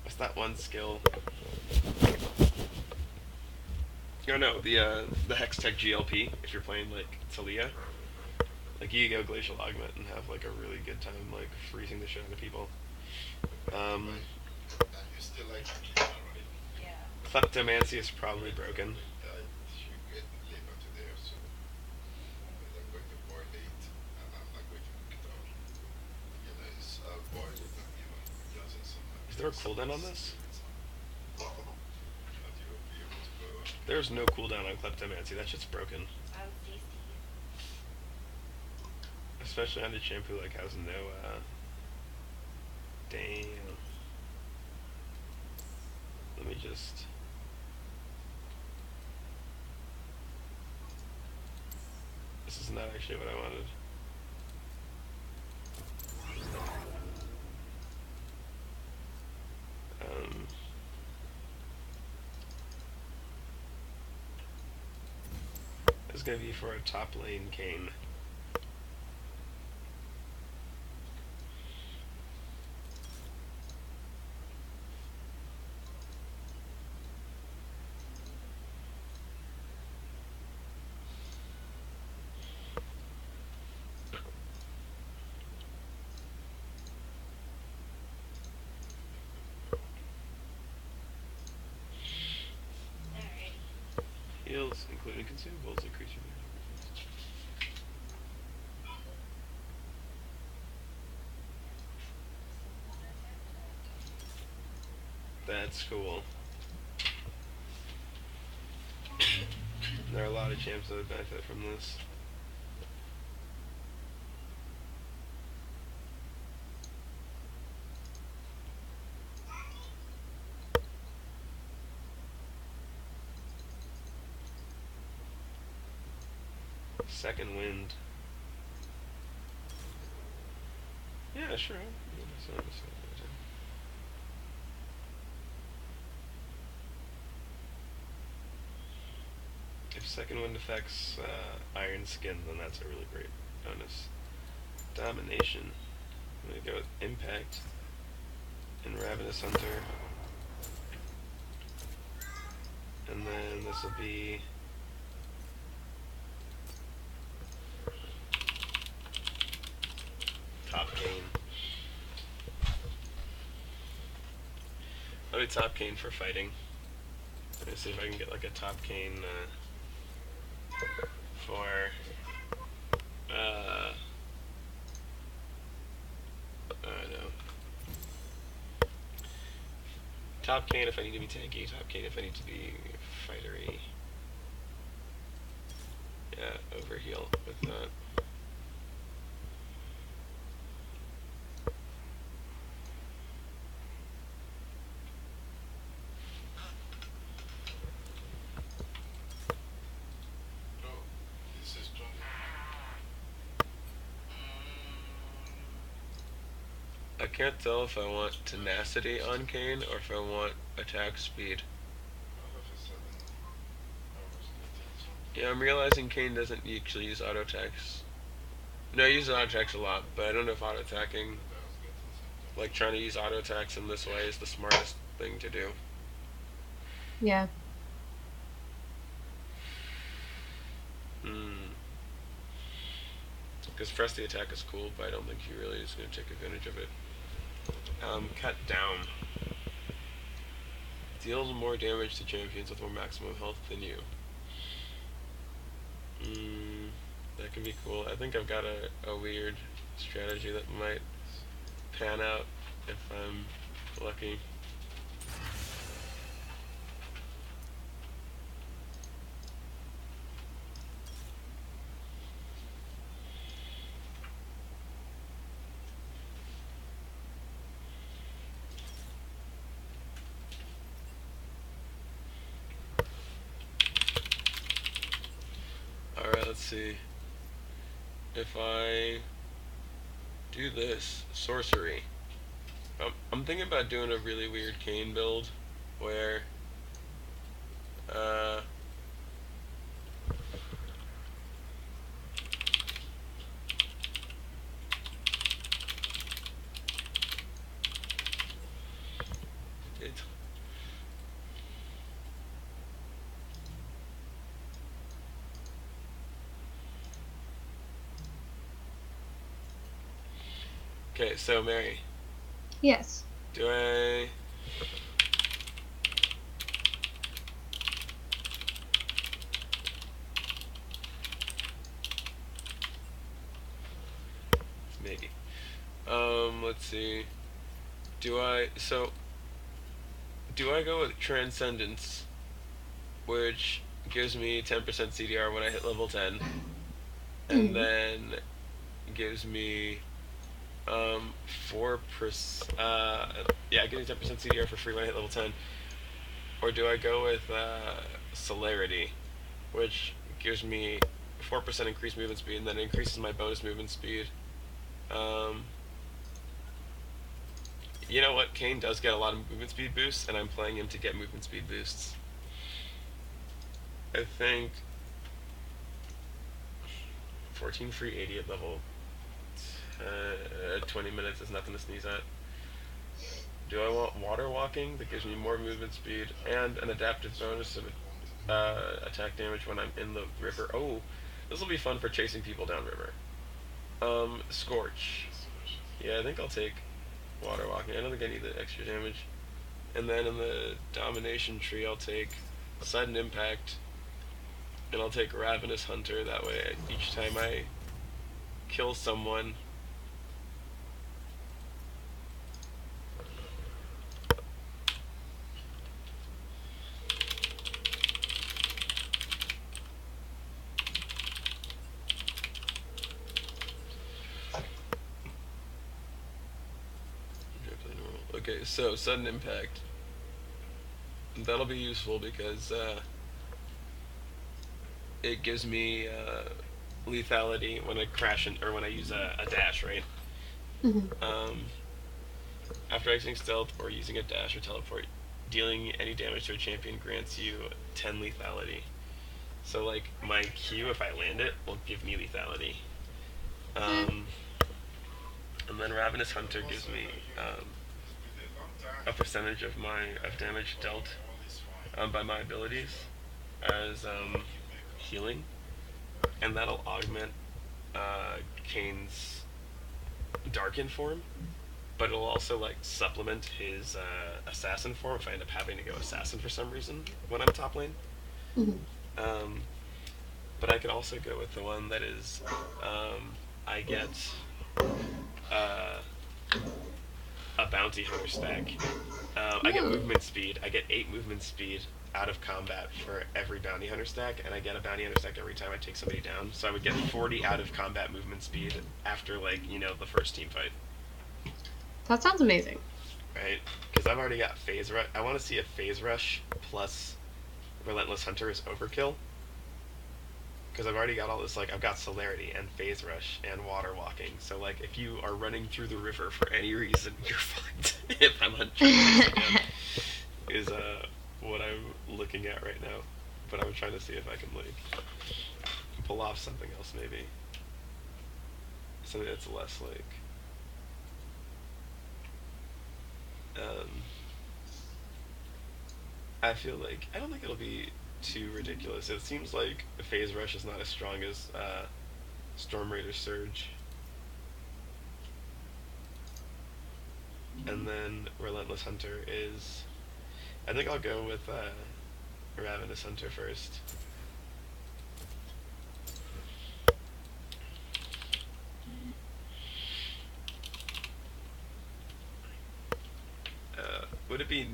What's that one skill? Oh no, the Hextech GLP. If you're playing like Talia, like you go Glacial Augment and have like a really good time like freezing the shit out of people. Kleptomancy is probably broken. Is there a cooldown on this? There's no cooldown on Kleptomancy. That shit's broken. Especially on the champ who like has no damn. Let me just this is not actually what I wanted. This is gonna be for a top lane Kane. Heals, including consumables, increase your That's cool. There are a lot of champs that would benefit from this. Second wind. Yeah, sure. If second wind affects Iron Skin, then that's a really great bonus. Domination. I'm gonna go with Impact and Ravenous Hunter. And then this will be Top Cane. I'll be Top Cane for fighting. Let me see if I can get like a Top Cane for I know. Top Cane if I need to be tanky, Top Cane if I need to be fightery. Yeah, overheal with that. I can't tell if I want tenacity on Kane or if I want attack speed. Yeah, I'm realizing Kane doesn't actually use auto attacks. No, he uses auto attacks a lot, but I don't know if auto attacking, like trying to use auto attacks in this way, is the smartest thing to do. Yeah. Because Frosty attack is cool, but I don't think he really is going to take advantage of it. Cut down. Deals more damage to champions with more maximum health than you. That can be cool. I think I've got a weird strategy that might pan out if I'm lucky. Alright, let's see. If I do this, sorcery. I'm thinking about doing a really weird Kane build where okay, so Mary. Yes. Do I... Maybe. Let's see. Do I go with Transcendence, which gives me 10% CDR when I hit level 10, and then gives me 4%, yeah, gives me 10% CDR for free when I hit level 10. Or do I go with Celerity, which gives me 4% increased movement speed, and then increases my bonus movement speed. You know what? Kane does get a lot of movement speed boosts, and I'm playing him to get movement speed boosts. I think 14 free 80 at level 20 minutes is nothing to sneeze at. Do I want water walking that gives me more movement speed and an adaptive bonus of attack damage when I'm in the river? Oh, this will be fun for chasing people downriver. Scorch. Yeah, I think I'll take water walking. I don't think I need the extra damage. And then in the domination tree, I'll take sudden impact And I'll take Ravenous Hunter, that way each time I kill someone, okay, so sudden impact. That'll be useful because it gives me lethality when I crash or when I use a dash, right? Mhm. After exiting stealth or using a dash or teleport, dealing any damage to a champion grants you 10 lethality. So like my Q, if I land it, will give me lethality. And then Ravenous Hunter gives me a percentage of damage dealt by my abilities as healing, and that'll augment Kane's Darken form, but it'll also like supplement his assassin form if I end up having to go assassin for some reason when I'm top lane. Mhm. But I could also go with the one that is I get uh, a bounty hunter stack. I get movement speed. I get 8 movement speed out of combat for every bounty hunter stack, and I get a bounty hunter stack every time I take somebody down. So I would get 40 out of combat movement speed after like the first team fight. That sounds amazing. Right? Because I've already got phase rush. I want to see if phase rush plus relentless hunter is overkill. Because I've already got all this, like, I've got celerity and phase rush and water walking. So, like, if you are running through the river for any reason, you're fucked. If I'm on is what I'm looking at right now. But I'm trying to see if I can, like, pull off something else, maybe. Something that's less, like, I feel like, I don't think it'll be too ridiculous. It seems like phase rush is not as strong as Storm Raider Surge. And then Relentless Hunter is... I think I'll go with Ravenous Hunter first. Would it be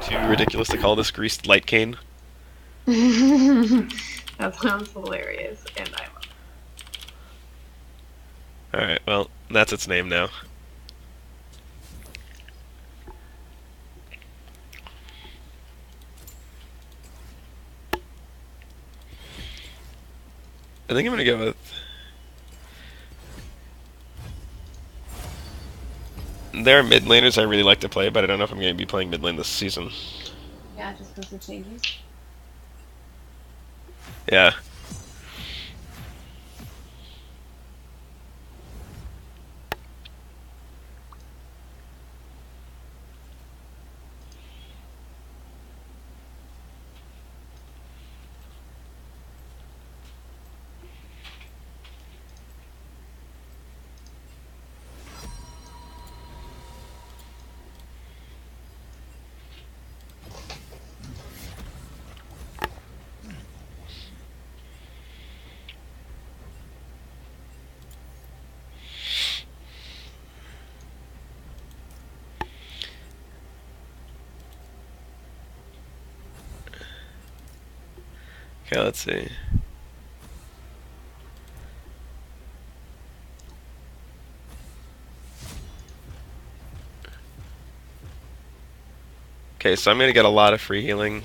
too ridiculous to call this Greased Light Cane? That sounds hilarious, and I love it. Alright, well, that's its name now. I think I'm gonna go with... There are mid laners I really like to play, but I don't know if I'm going to be playing mid lane this season. Yeah, just because of changes. Yeah. Okay, let's see. Okay, so I'm going to get a lot of free healing.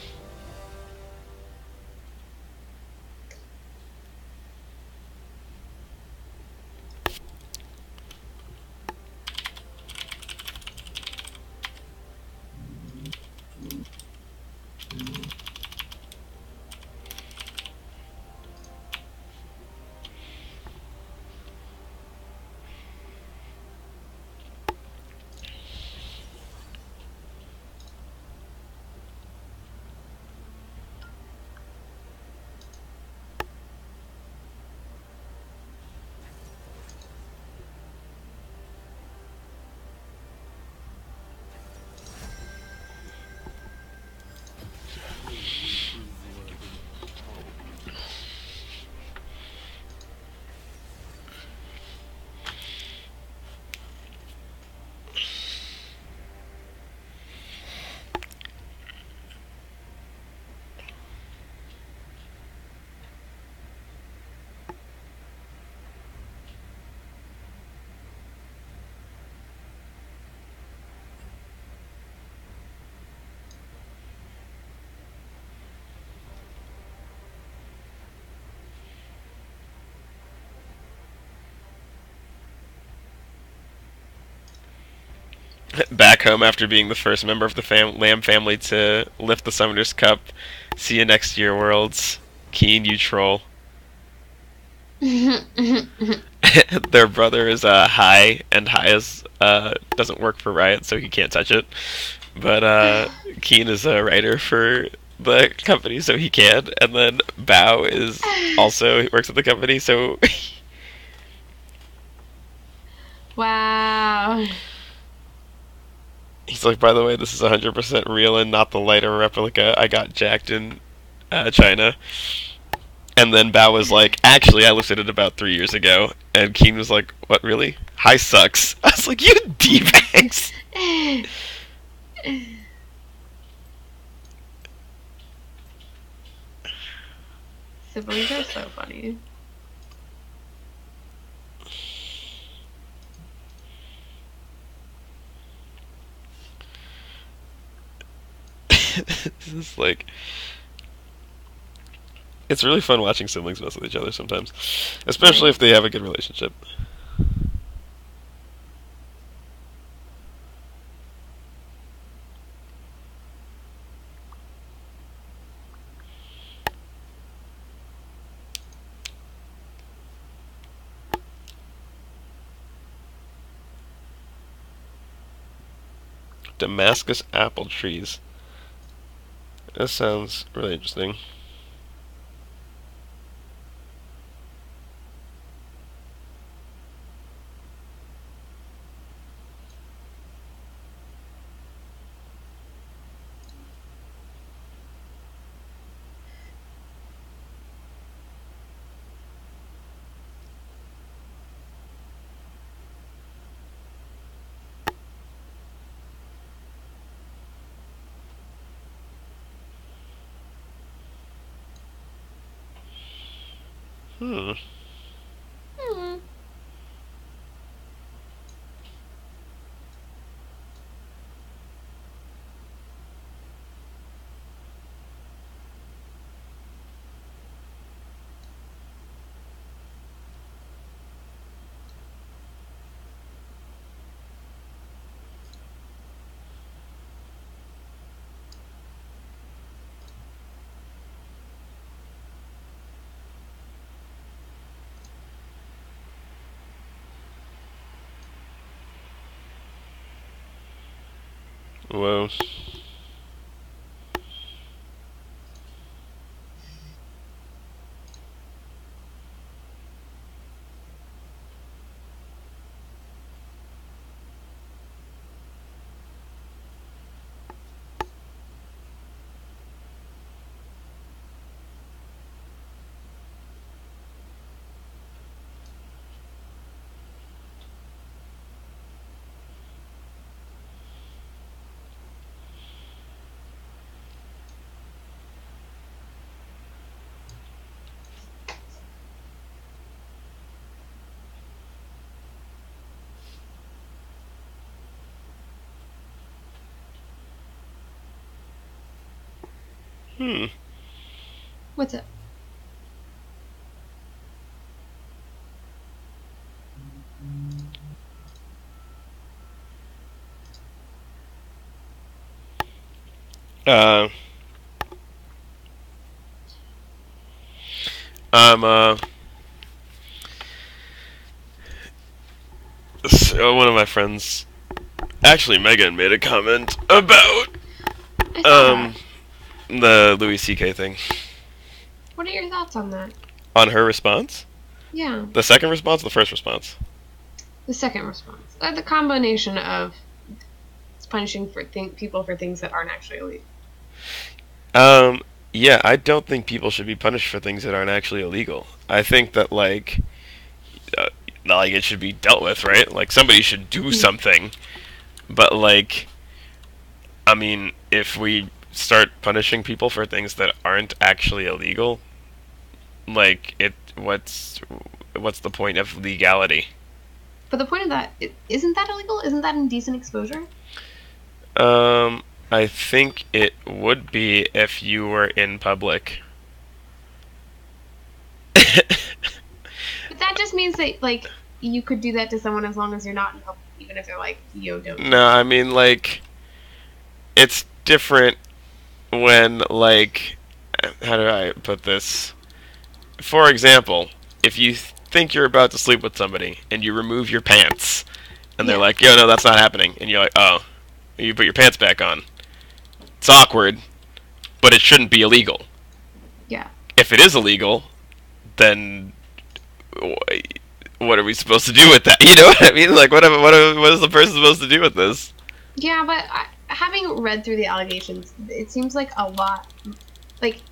back home after being the first member of the Lamb family to lift the Summoners Cup. See you next year, Worlds. Keen, you troll. Their brother is high, and high is doesn't work for Riot, so he can't touch it. But Keen is a writer for the company, so he can. And then Bao is also he works at the company, so Wow. he's like, by the way, this is 100% real and not the lighter replica. I got jacked in China. And then Bao was like, actually, I looked at it about 3 years ago. And Keen was like, what, really? High sucks. I was like, you D-bags. Siblings are so funny. This is like... It's really fun watching siblings mess with each other sometimes. Especially if they have a good relationship. Damascus apple trees. That sounds really interesting. Hmm. Hmm. Whoa. Hmm. What's up? Uh. I'm so one of my friends, actually Megan, made a comment about I saw that. the Louis C.K. thing. What are your thoughts on that? On her response? Yeah, The second response, the first response. the second response. The combination of punishing for people for things that aren't actually illegal. Yeah, I don't think people should be punished for things that aren't actually illegal. I think that uh, like it should be dealt with, right? Like somebody should do something. But like, I mean, if we start punishing people for things that aren't actually illegal, like what's the point of legality? But the point of that, isn't that illegal? Isn't that indecent exposure? I think it would be if you were in public. But that just means that, like, you could do that to someone as long as you're not in public. even if they're like, yo, don't. No, I mean, like, it's different when, like, how do I put this? For example, if you think you're about to sleep with somebody and you remove your pants, and they're Yeah. like, yo, no, that's not happening, and you're like, oh, you put your pants back on. It's awkward, but it shouldn't be illegal. Yeah. If it is illegal, then what are we supposed to do with that? You know what I mean? Like, what is the person supposed to do with this? Yeah, but having read through the allegations, it seems like a lot, like,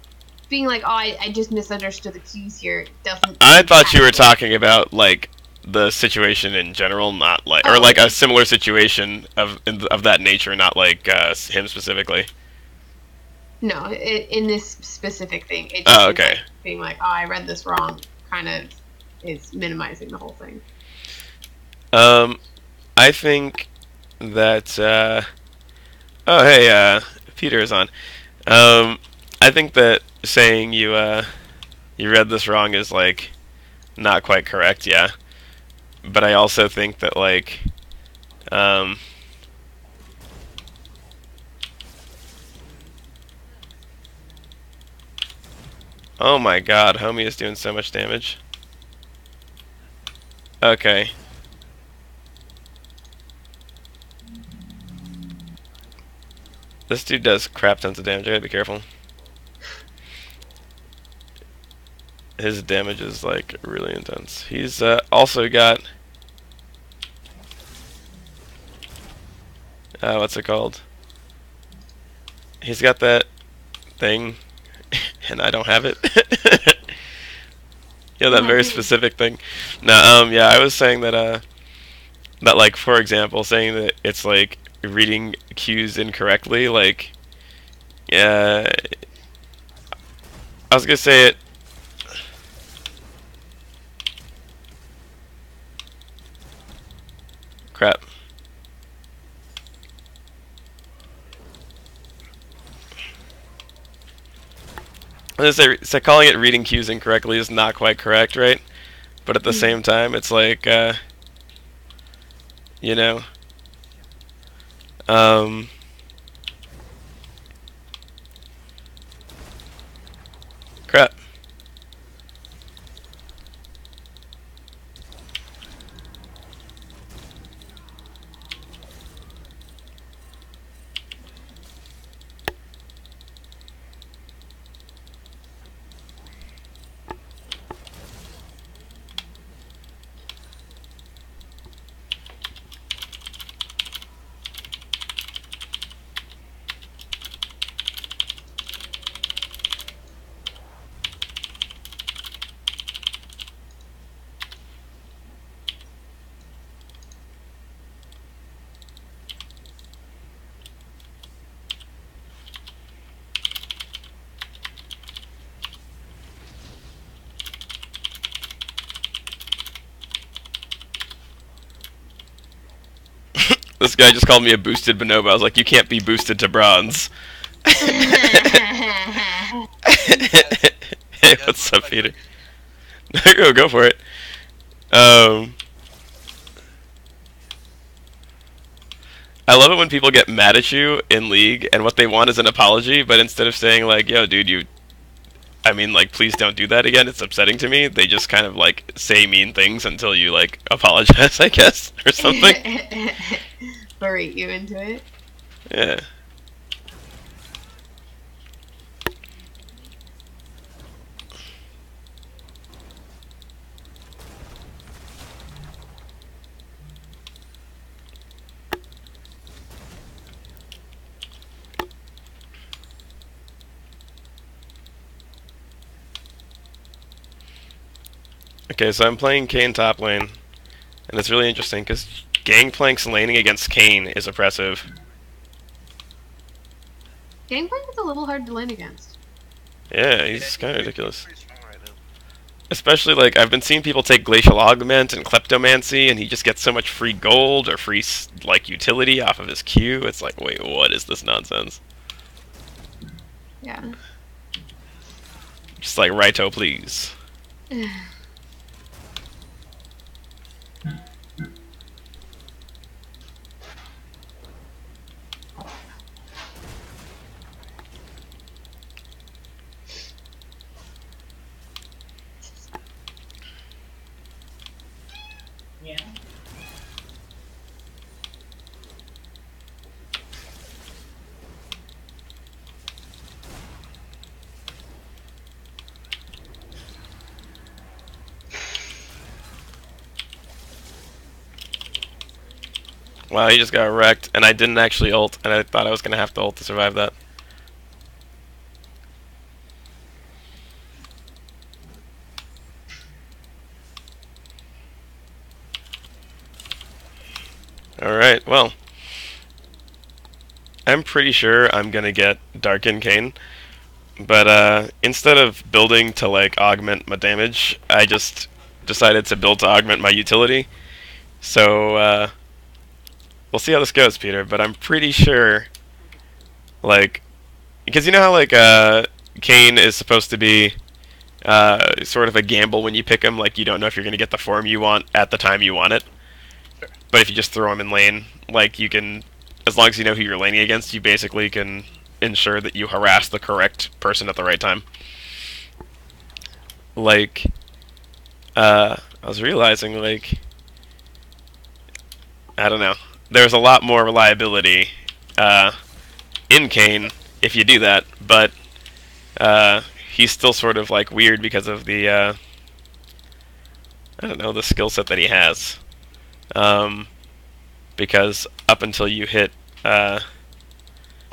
being like, oh, I just misunderstood the cues here doesn't. I thought you were talking about, like, the situation in general, not like, or like a similar situation of that nature, not like him specifically. No, in this specific thing, it just Oh, seems okay. like being like, oh, I read this wrong, kind of is minimizing the whole thing. I think that. Oh, hey, Peter is on. I think that saying you read this wrong is like not quite correct. Yeah, but I also think that like oh my god, homie is doing so much damage. Okay. This dude does crap tons of damage. I gotta be careful. His damage is like really intense. He's also got what's it called? He's got that thing, and I don't have it. Yeah, that very specific thing. No, yeah, I was saying that that like, for example, saying that it's like reading cues incorrectly, like, yeah, I was gonna say it. Crap. I was gonna say, so calling it reading cues incorrectly is not quite correct, right? But at the same time, it's like, you know, um, crap. This guy just called me a boosted bonobo. I was like, you can't be boosted to bronze. Hey, what's up, Peter? Go for it. I love it when people get mad at you in League, and what they want is an apology, but instead of saying, like, yo, dude, I mean, like, please don't do that again, it's upsetting to me, they just kind of, like, say mean things until you, like, apologize, I guess, or something. Berate you into it. Yeah. Okay, so I'm playing Kayn top lane, and it's really interesting because Gangplank's laning against Kayn is oppressive. Gangplank is a little hard to lane against. Yeah, he's kind of ridiculous. Especially, like, I've been seeing people take Glacial Augment and Kleptomancy, and he just gets so much free gold or free, like, utility off of his Q. It's like, wait, what is this nonsense? Yeah. Just like, righto, please. Wow, he just got wrecked, and I didn't actually ult, and I thought I was gonna have to ult to survive that. Alright, well. I'm pretty sure I'm gonna get Darken Kane, but instead of building to like augment my damage, I just decided to build to augment my utility. So we'll see how this goes, Peter. But I'm pretty sure, like, because you know how like Kane is supposed to be sort of a gamble when you pick him. Like you don't know if you're gonna get the form you want at the time you want it. But if you just throw him in lane, like you can, as long as you know who you're laning against, you basically can ensure that you harass the correct person at the right time. Like, I was realizing, like, I don't know, there's a lot more reliability in Kane if you do that, but he's still sort of like weird because of the I don't know, the skill set that he has. Because up until you hit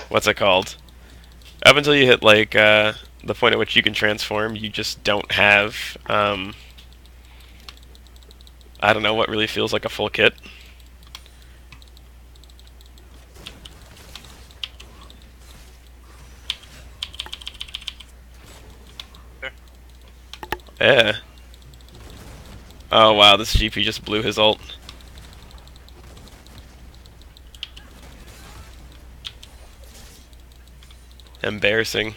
what's it called? Up until you hit like the point at which you can transform, you just don't have I don't know what really feels like a full kit. Yeah. Oh wow, this GP just blew his ult. Embarrassing.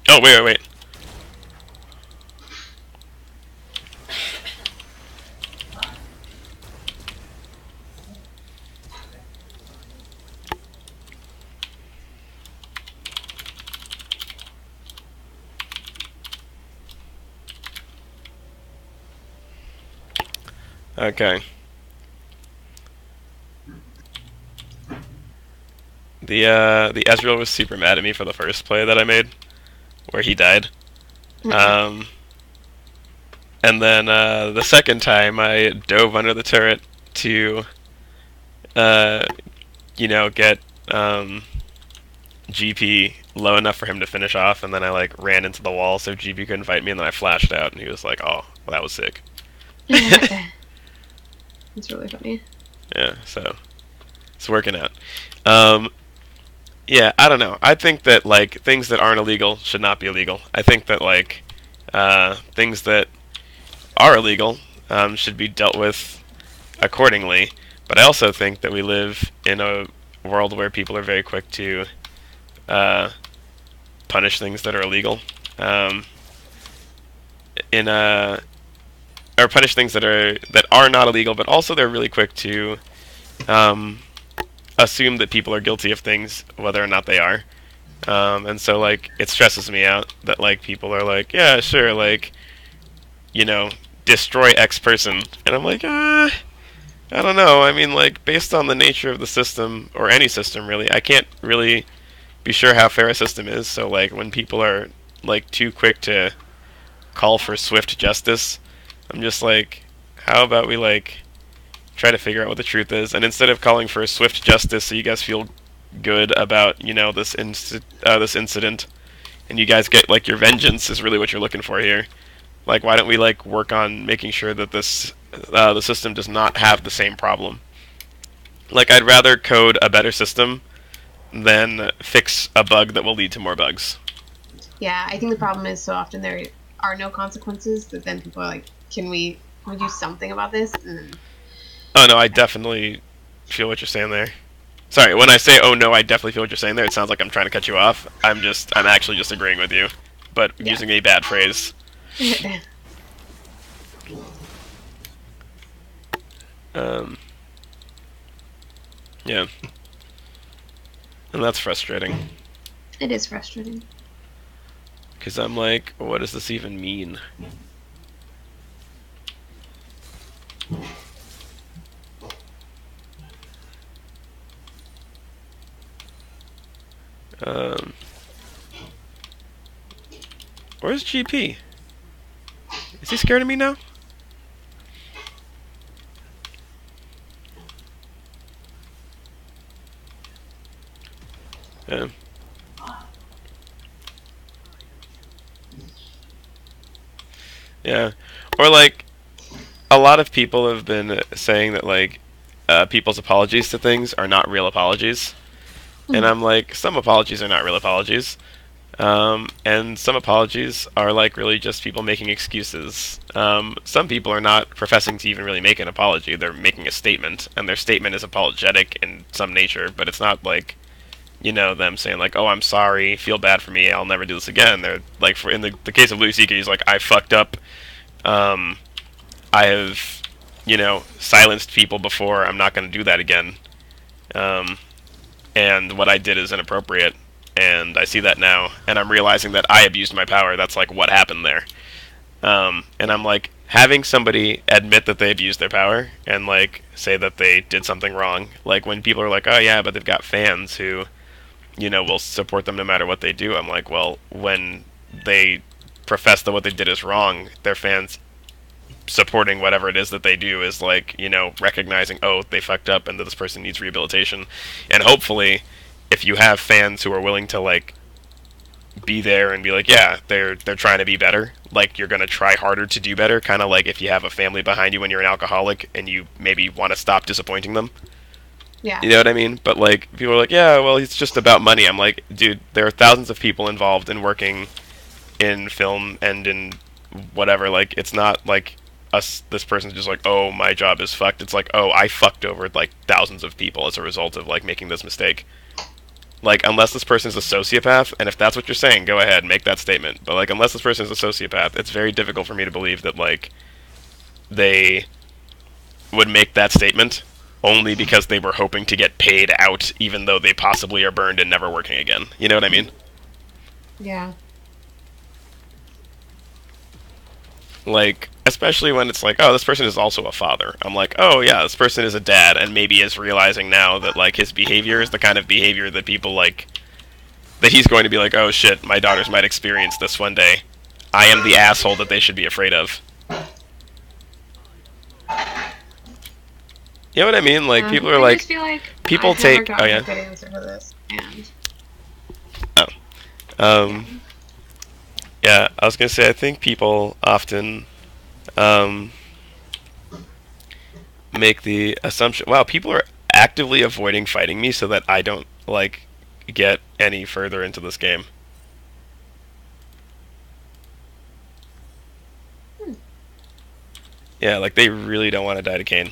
Oh, wait. Okay. The Ezreal was super mad at me for the first play that I made, where he died. And then the second time I dove under the turret to, get GP low enough for him to finish off, and then I like ran into the wall so GP couldn't fight me, and then I flashed out, and he was like, "Oh, well, that was sick." It's really funny. Yeah, so it's working out. Yeah, I don't know. I think that like things that aren't illegal should not be illegal. I think that like things that are illegal should be dealt with accordingly. But I also think that we live in a world where people are very quick to punish things that are illegal. Or punish things that are not illegal, but also they're really quick to assume that people are guilty of things whether or not they are. And so like it stresses me out that like people are like, yeah, sure, like, destroy X person, and I'm like, I don't know. I mean, like, based on the nature of the system, or any system really, I can't really be sure how fair a system is. So like when people are like too quick to call for swift justice, I'm just like, how about we like try to figure out what the truth is, and instead of calling for swift justice so you guys feel good about this incident, and you guys get like your vengeance is really what you're looking for here. Like, why don't we like work on making sure that this the system does not have the same problem? Like, I'd rather code a better system than fix a bug that will lead to more bugs. Yeah, I think the problem is so often there are no consequences that then people are like, can we do something about this? And Oh no, I definitely feel what you're saying there. Sorry, when I say oh no, I definitely feel what you're saying there, it sounds like I'm trying to cut you off. I'm actually just agreeing with you, but using a bad phrase. Yeah. And that's frustrating. It is frustrating. Because I'm like, what does this even mean? Um, where's GP? Is he scared of me now? Yeah. Yeah. Or like, a lot of people have been saying that like, people's apologies to things are not real apologies. And I'm like, some apologies are not real apologies. And some apologies are like really just people making excuses. Some people are not professing to even really make an apology. They're making a statement, and their statement is apologetic in some nature, but it's not like, them saying like, "Oh, I'm sorry, feel bad for me, I'll never do this again." They're like, for in the case of Louis C.K., he's like, "I fucked up. Um, I have, silenced people before. I'm not going to do that again. Um, and what I did is inappropriate, and I see that now, and I'm realizing that I abused my power. That's like what happened there." And I'm like, having somebody admit that they abused their power and like say that they did something wrong. Like when people are like, "Oh yeah, but they've got fans who, will support them no matter what they do." I'm like, well, when they profess that what they did is wrong, their fans supporting whatever it is that they do is like, recognizing, oh, they fucked up and that this person needs rehabilitation. And hopefully, if you have fans who are willing to like be there and be like, yeah, they're trying to be better, like you're gonna try harder to do better, kind of like if you have a family behind you when you're an alcoholic and you maybe want to stop disappointing them. Yeah. You know what I mean? But like people are like, yeah, well, it's just about money. I'm like, dude, there are thousands of people involved in working in film and in whatever. Like, it's not like this person's just like, oh, my job is fucked. It's like, oh, I fucked over like thousands of people as a result of like making this mistake. Like, unless this person's a sociopath, and if that's what you're saying, go ahead, make that statement. But like, unless this person is a sociopath, it's very difficult for me to believe that like they would make that statement only because they were hoping to get paid out, even though they possibly are burned and never working again. You know what I mean? Yeah. Like, especially when it's like, oh, this person is also a father. I'm like, oh yeah, this person is a dad, and maybe is realizing now that like his behavior is the kind of behavior that people like, that he's going to be like, oh shit, my daughters might experience this one day. I am the asshole that they should be afraid of. You know what I mean? Like, people are I like, just feel like people I've never take, gotten oh yeah, a good answer for this, and yeah, I was gonna say, I think people often make the assumption, wow, people are actively avoiding fighting me so that I don't like get any further into this game. Yeah, like they really don't want to die to Kane.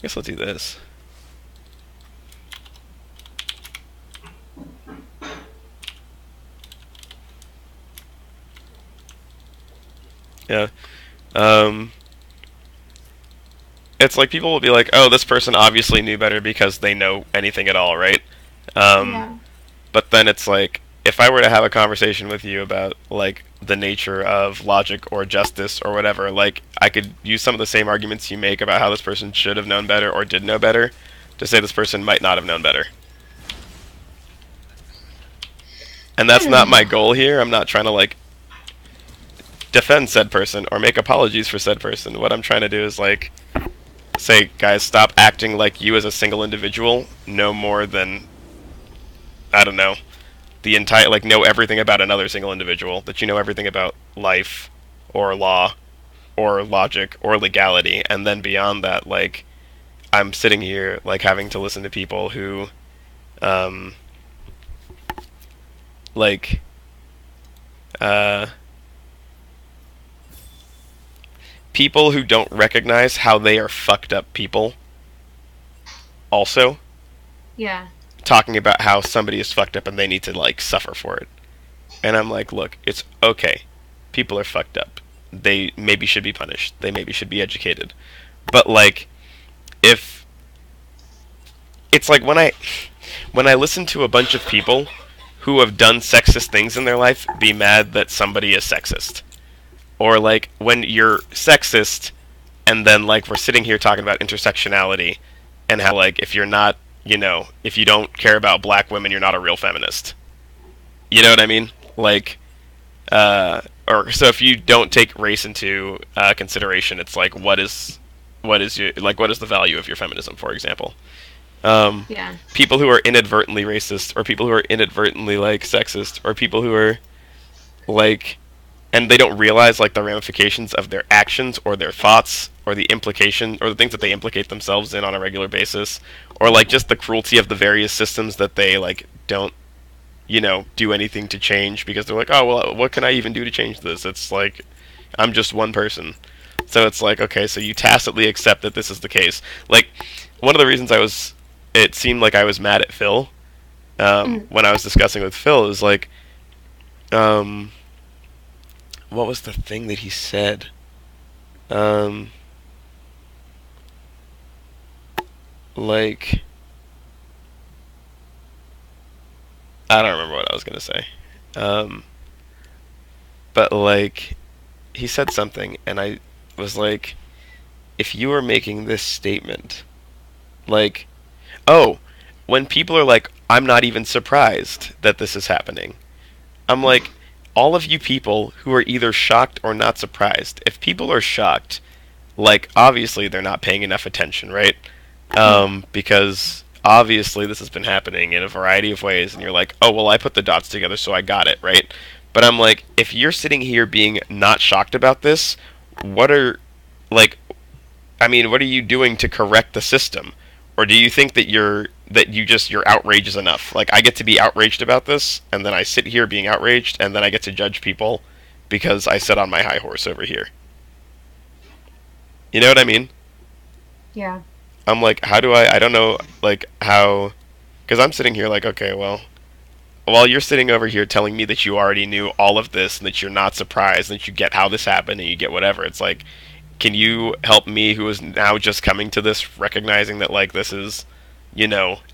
Guess I'll do this. Yeah. It's like people will be like, oh, this person obviously knew better because they know anything at all, right? yeah. But then it's like, if I were to have a conversation with you about like the nature of logic or justice or whatever, like I could use some of the same arguments you make about how this person should have known better or did know better to say this person might not have known better. And that's not my goal here. I'm not trying to like defend said person or make apologies for said person. What I'm trying to do is like say, guys, stop acting like you as a single individual know more than, I don't know, the entire, like, know everything about another single individual, that you know everything about life or law or logic or legality, and then beyond that, like, I'm sitting here like having to listen to people who like people who don't recognize how they are fucked up people also Yeah. talking about how somebody is fucked up and they need to like suffer for it. And I'm like, look, it's okay. People are fucked up. They maybe should be punished. They maybe should be educated. But like, if it's like when I listen to a bunch of people who have done sexist things in their life be mad that somebody is sexist. Or like when you're sexist and then like we're sitting here talking about intersectionality and how like if you're not, if you don't care about black women, you're not a real feminist. You know what I mean? Like or so if you don't take race into consideration, it's like what is the value of your feminism, for example? Yeah. People who are inadvertently racist, or people who are inadvertently like sexist, or people who are like, and they don't realize like the ramifications of their actions or their thoughts or the implication or the things that they implicate themselves in on a regular basis, or like just the cruelty of the various systems that they like don't do anything to change because they're like, oh well, what can I even do to change this? It's like I'm just one person. So it's like, okay, so you tacitly accept that this is the case. Like, one of the reasons it seemed like I was mad at Phil when I was discussing with Phil is like, what was the thing that he said? Like, I don't remember what I was gonna say. But like, he said something, and I was like, if you are making this statement, like, oh, when people are like, I'm not even surprised that this is happening. I'm like, all of you people who are either shocked or not surprised, if people are shocked, like, obviously they're not paying enough attention, right? Because obviously this has been happening in a variety of ways, and you're like, oh, well, I put the dots together, so I got it, right? But I'm like, if you're sitting here being not shocked about this, what are, like, I mean, what are you doing to correct the system? Or do you think that your outrage is enough? Like, I get to be outraged about this, and then I sit here being outraged, and then I get to judge people because I sit on my high horse over here. You know what I mean? Yeah. I'm like, how do I don't know, like, how, because I'm sitting here like, okay, well, while you're sitting over here telling me that you already knew all of this, and that you're not surprised, and that you get how this happened, and you get whatever, it's like, can you help me, who is now just coming to this, recognizing that, like, this is,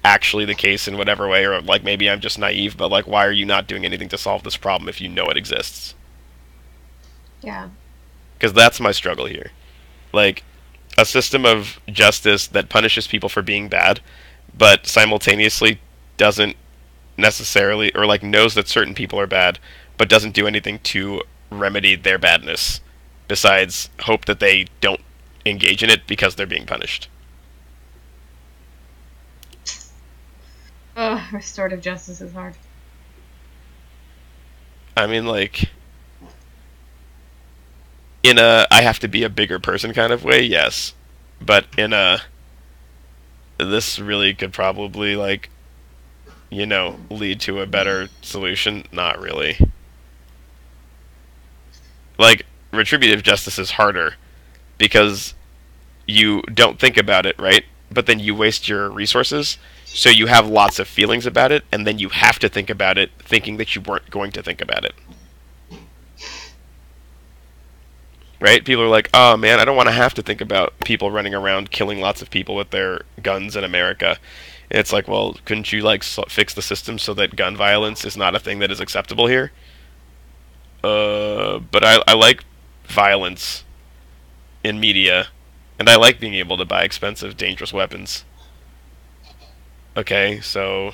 actually the case in whatever way, or, like, maybe I'm just naive, but, like, why are you not doing anything to solve this problem if you know it exists? Yeah. Because that's my struggle here. Like, a system of justice that punishes people for being bad, but simultaneously doesn't necessarily, or, like, knows that certain people are bad, but doesn't do anything to remedy their badness, besides hope that they don't engage in it because they're being punished. Ugh, restorative justice is hard. I mean, like, in a I have to be a bigger person kind of way, yes. But in a this really could probably, like, lead to a better solution, not really. Like, retributive justice is harder because you don't think about it, right? But then you waste your resources, so you have lots of feelings about it, and then you have to think about it thinking that you weren't going to think about it. Right? People are like, oh man, I don't want to have to think about people running around killing lots of people with their guns in America. And it's like, well, couldn't you, like, fix the system so that gun violence is not a thing that is acceptable here? But I like violence in media, and I like being able to buy expensive, dangerous weapons. Okay, so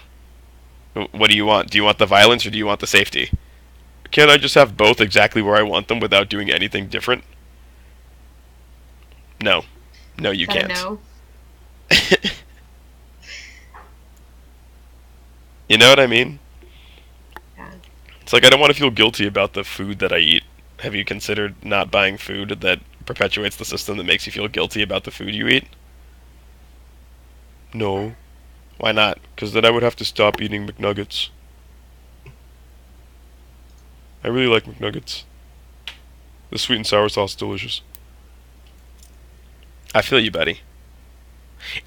what do you want? Do you want the violence or do you want the safety? Can't I just have both exactly where I want them without doing anything different? No. No, you can't. No. You know what I mean? Yeah. It's like, I don't want to feel guilty about the food that I eat. Have you considered not buying food that perpetuates the system that makes you feel guilty about the food you eat? No. Why not? Because then I would have to stop eating McNuggets. I really like McNuggets. The sweet and sour sauce is delicious. I feel you, buddy.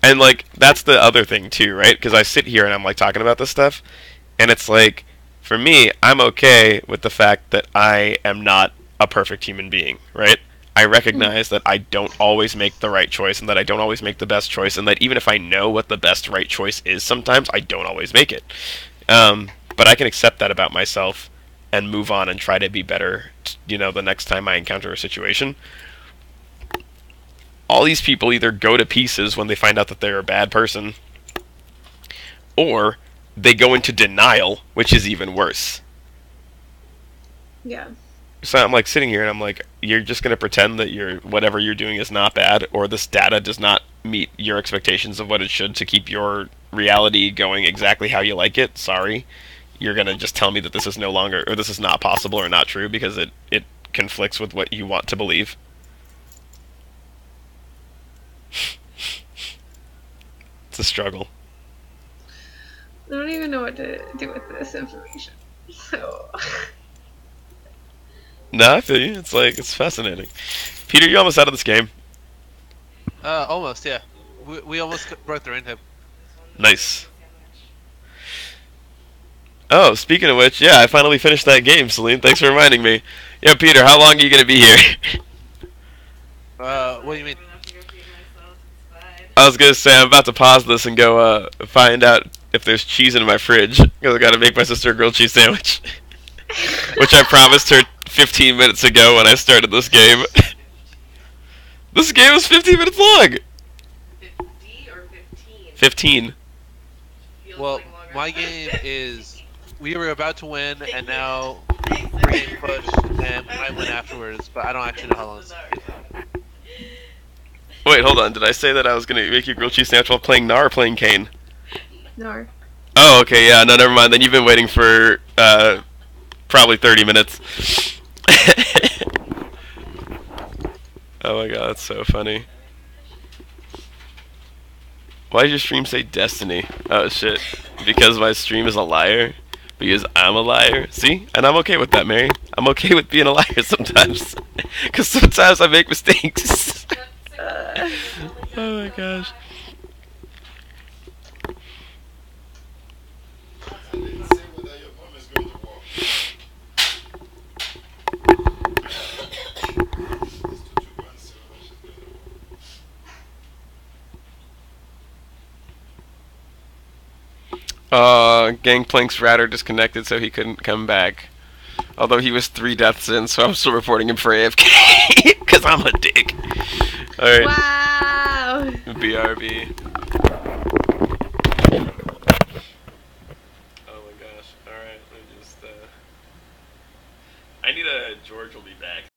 And, like, that's the other thing, too, right? Because I sit here and I'm, like, talking about this stuff, and it's like, for me, I'm okay with the fact that I am not a perfect human being, right? I recognize that I don't always make the right choice, and that I don't always make the best choice, and that even if I know what the best right choice is, sometimes I don't always make it. But I can accept that about myself and move on and try to be better, the next time I encounter a situation. All these people either go to pieces when they find out that they're a bad person, or they go into denial, which is even worse. Yeah. So I'm like sitting here and I'm like, you're just going to pretend that whatever you're doing is not bad, or this data does not meet your expectations of what it should to keep your reality going exactly how you like it. Sorry. You're going to just tell me that this is no longer, or this is not possible or not true because it conflicts with what you want to believe. It's a struggle. I don't even know what to do with this information. So. No, I feel you. It's fascinating. Peter, you almost out of this game. Almost, yeah. We almost broke the rain tape. Nice. Oh, speaking of which, yeah, I finally finished that game, Celine. Thanks for reminding me. Yeah, Peter, how long are you going to be here? What do you mean? I was going to say, I'm about to pause this and go find out if there's cheese in my fridge, because I got to make my sister a grilled cheese sandwich. Which I promised her 15 minutes ago when I started this game. This game is 15 minutes long! 50 or 15? 15. Well, my game is we were about to win, and now we're getting pushed, and I win afterwards, but I don't actually know how long it's going to be. Wait, hold on. Did I say that I was going to make you a grilled cheese sandwich while playing Nar or playing Kane? No. Oh, okay, yeah, no, never mind. Then you've been waiting for, probably 30 minutes. Oh my god, that's so funny. Why did your stream say Destiny? Oh shit. Because my stream is a liar? Because I'm a liar? See? And I'm okay with that, Mary. I'm okay with being a liar sometimes. Because sometimes I make mistakes. Oh my gosh. Gangplank's router disconnected, so he couldn't come back. Although he was 3 deaths in, so I'm still reporting him for AFK. Because I'm a dick. Alright. Wow. BRB. Oh my gosh. Alright, I need a George will be back.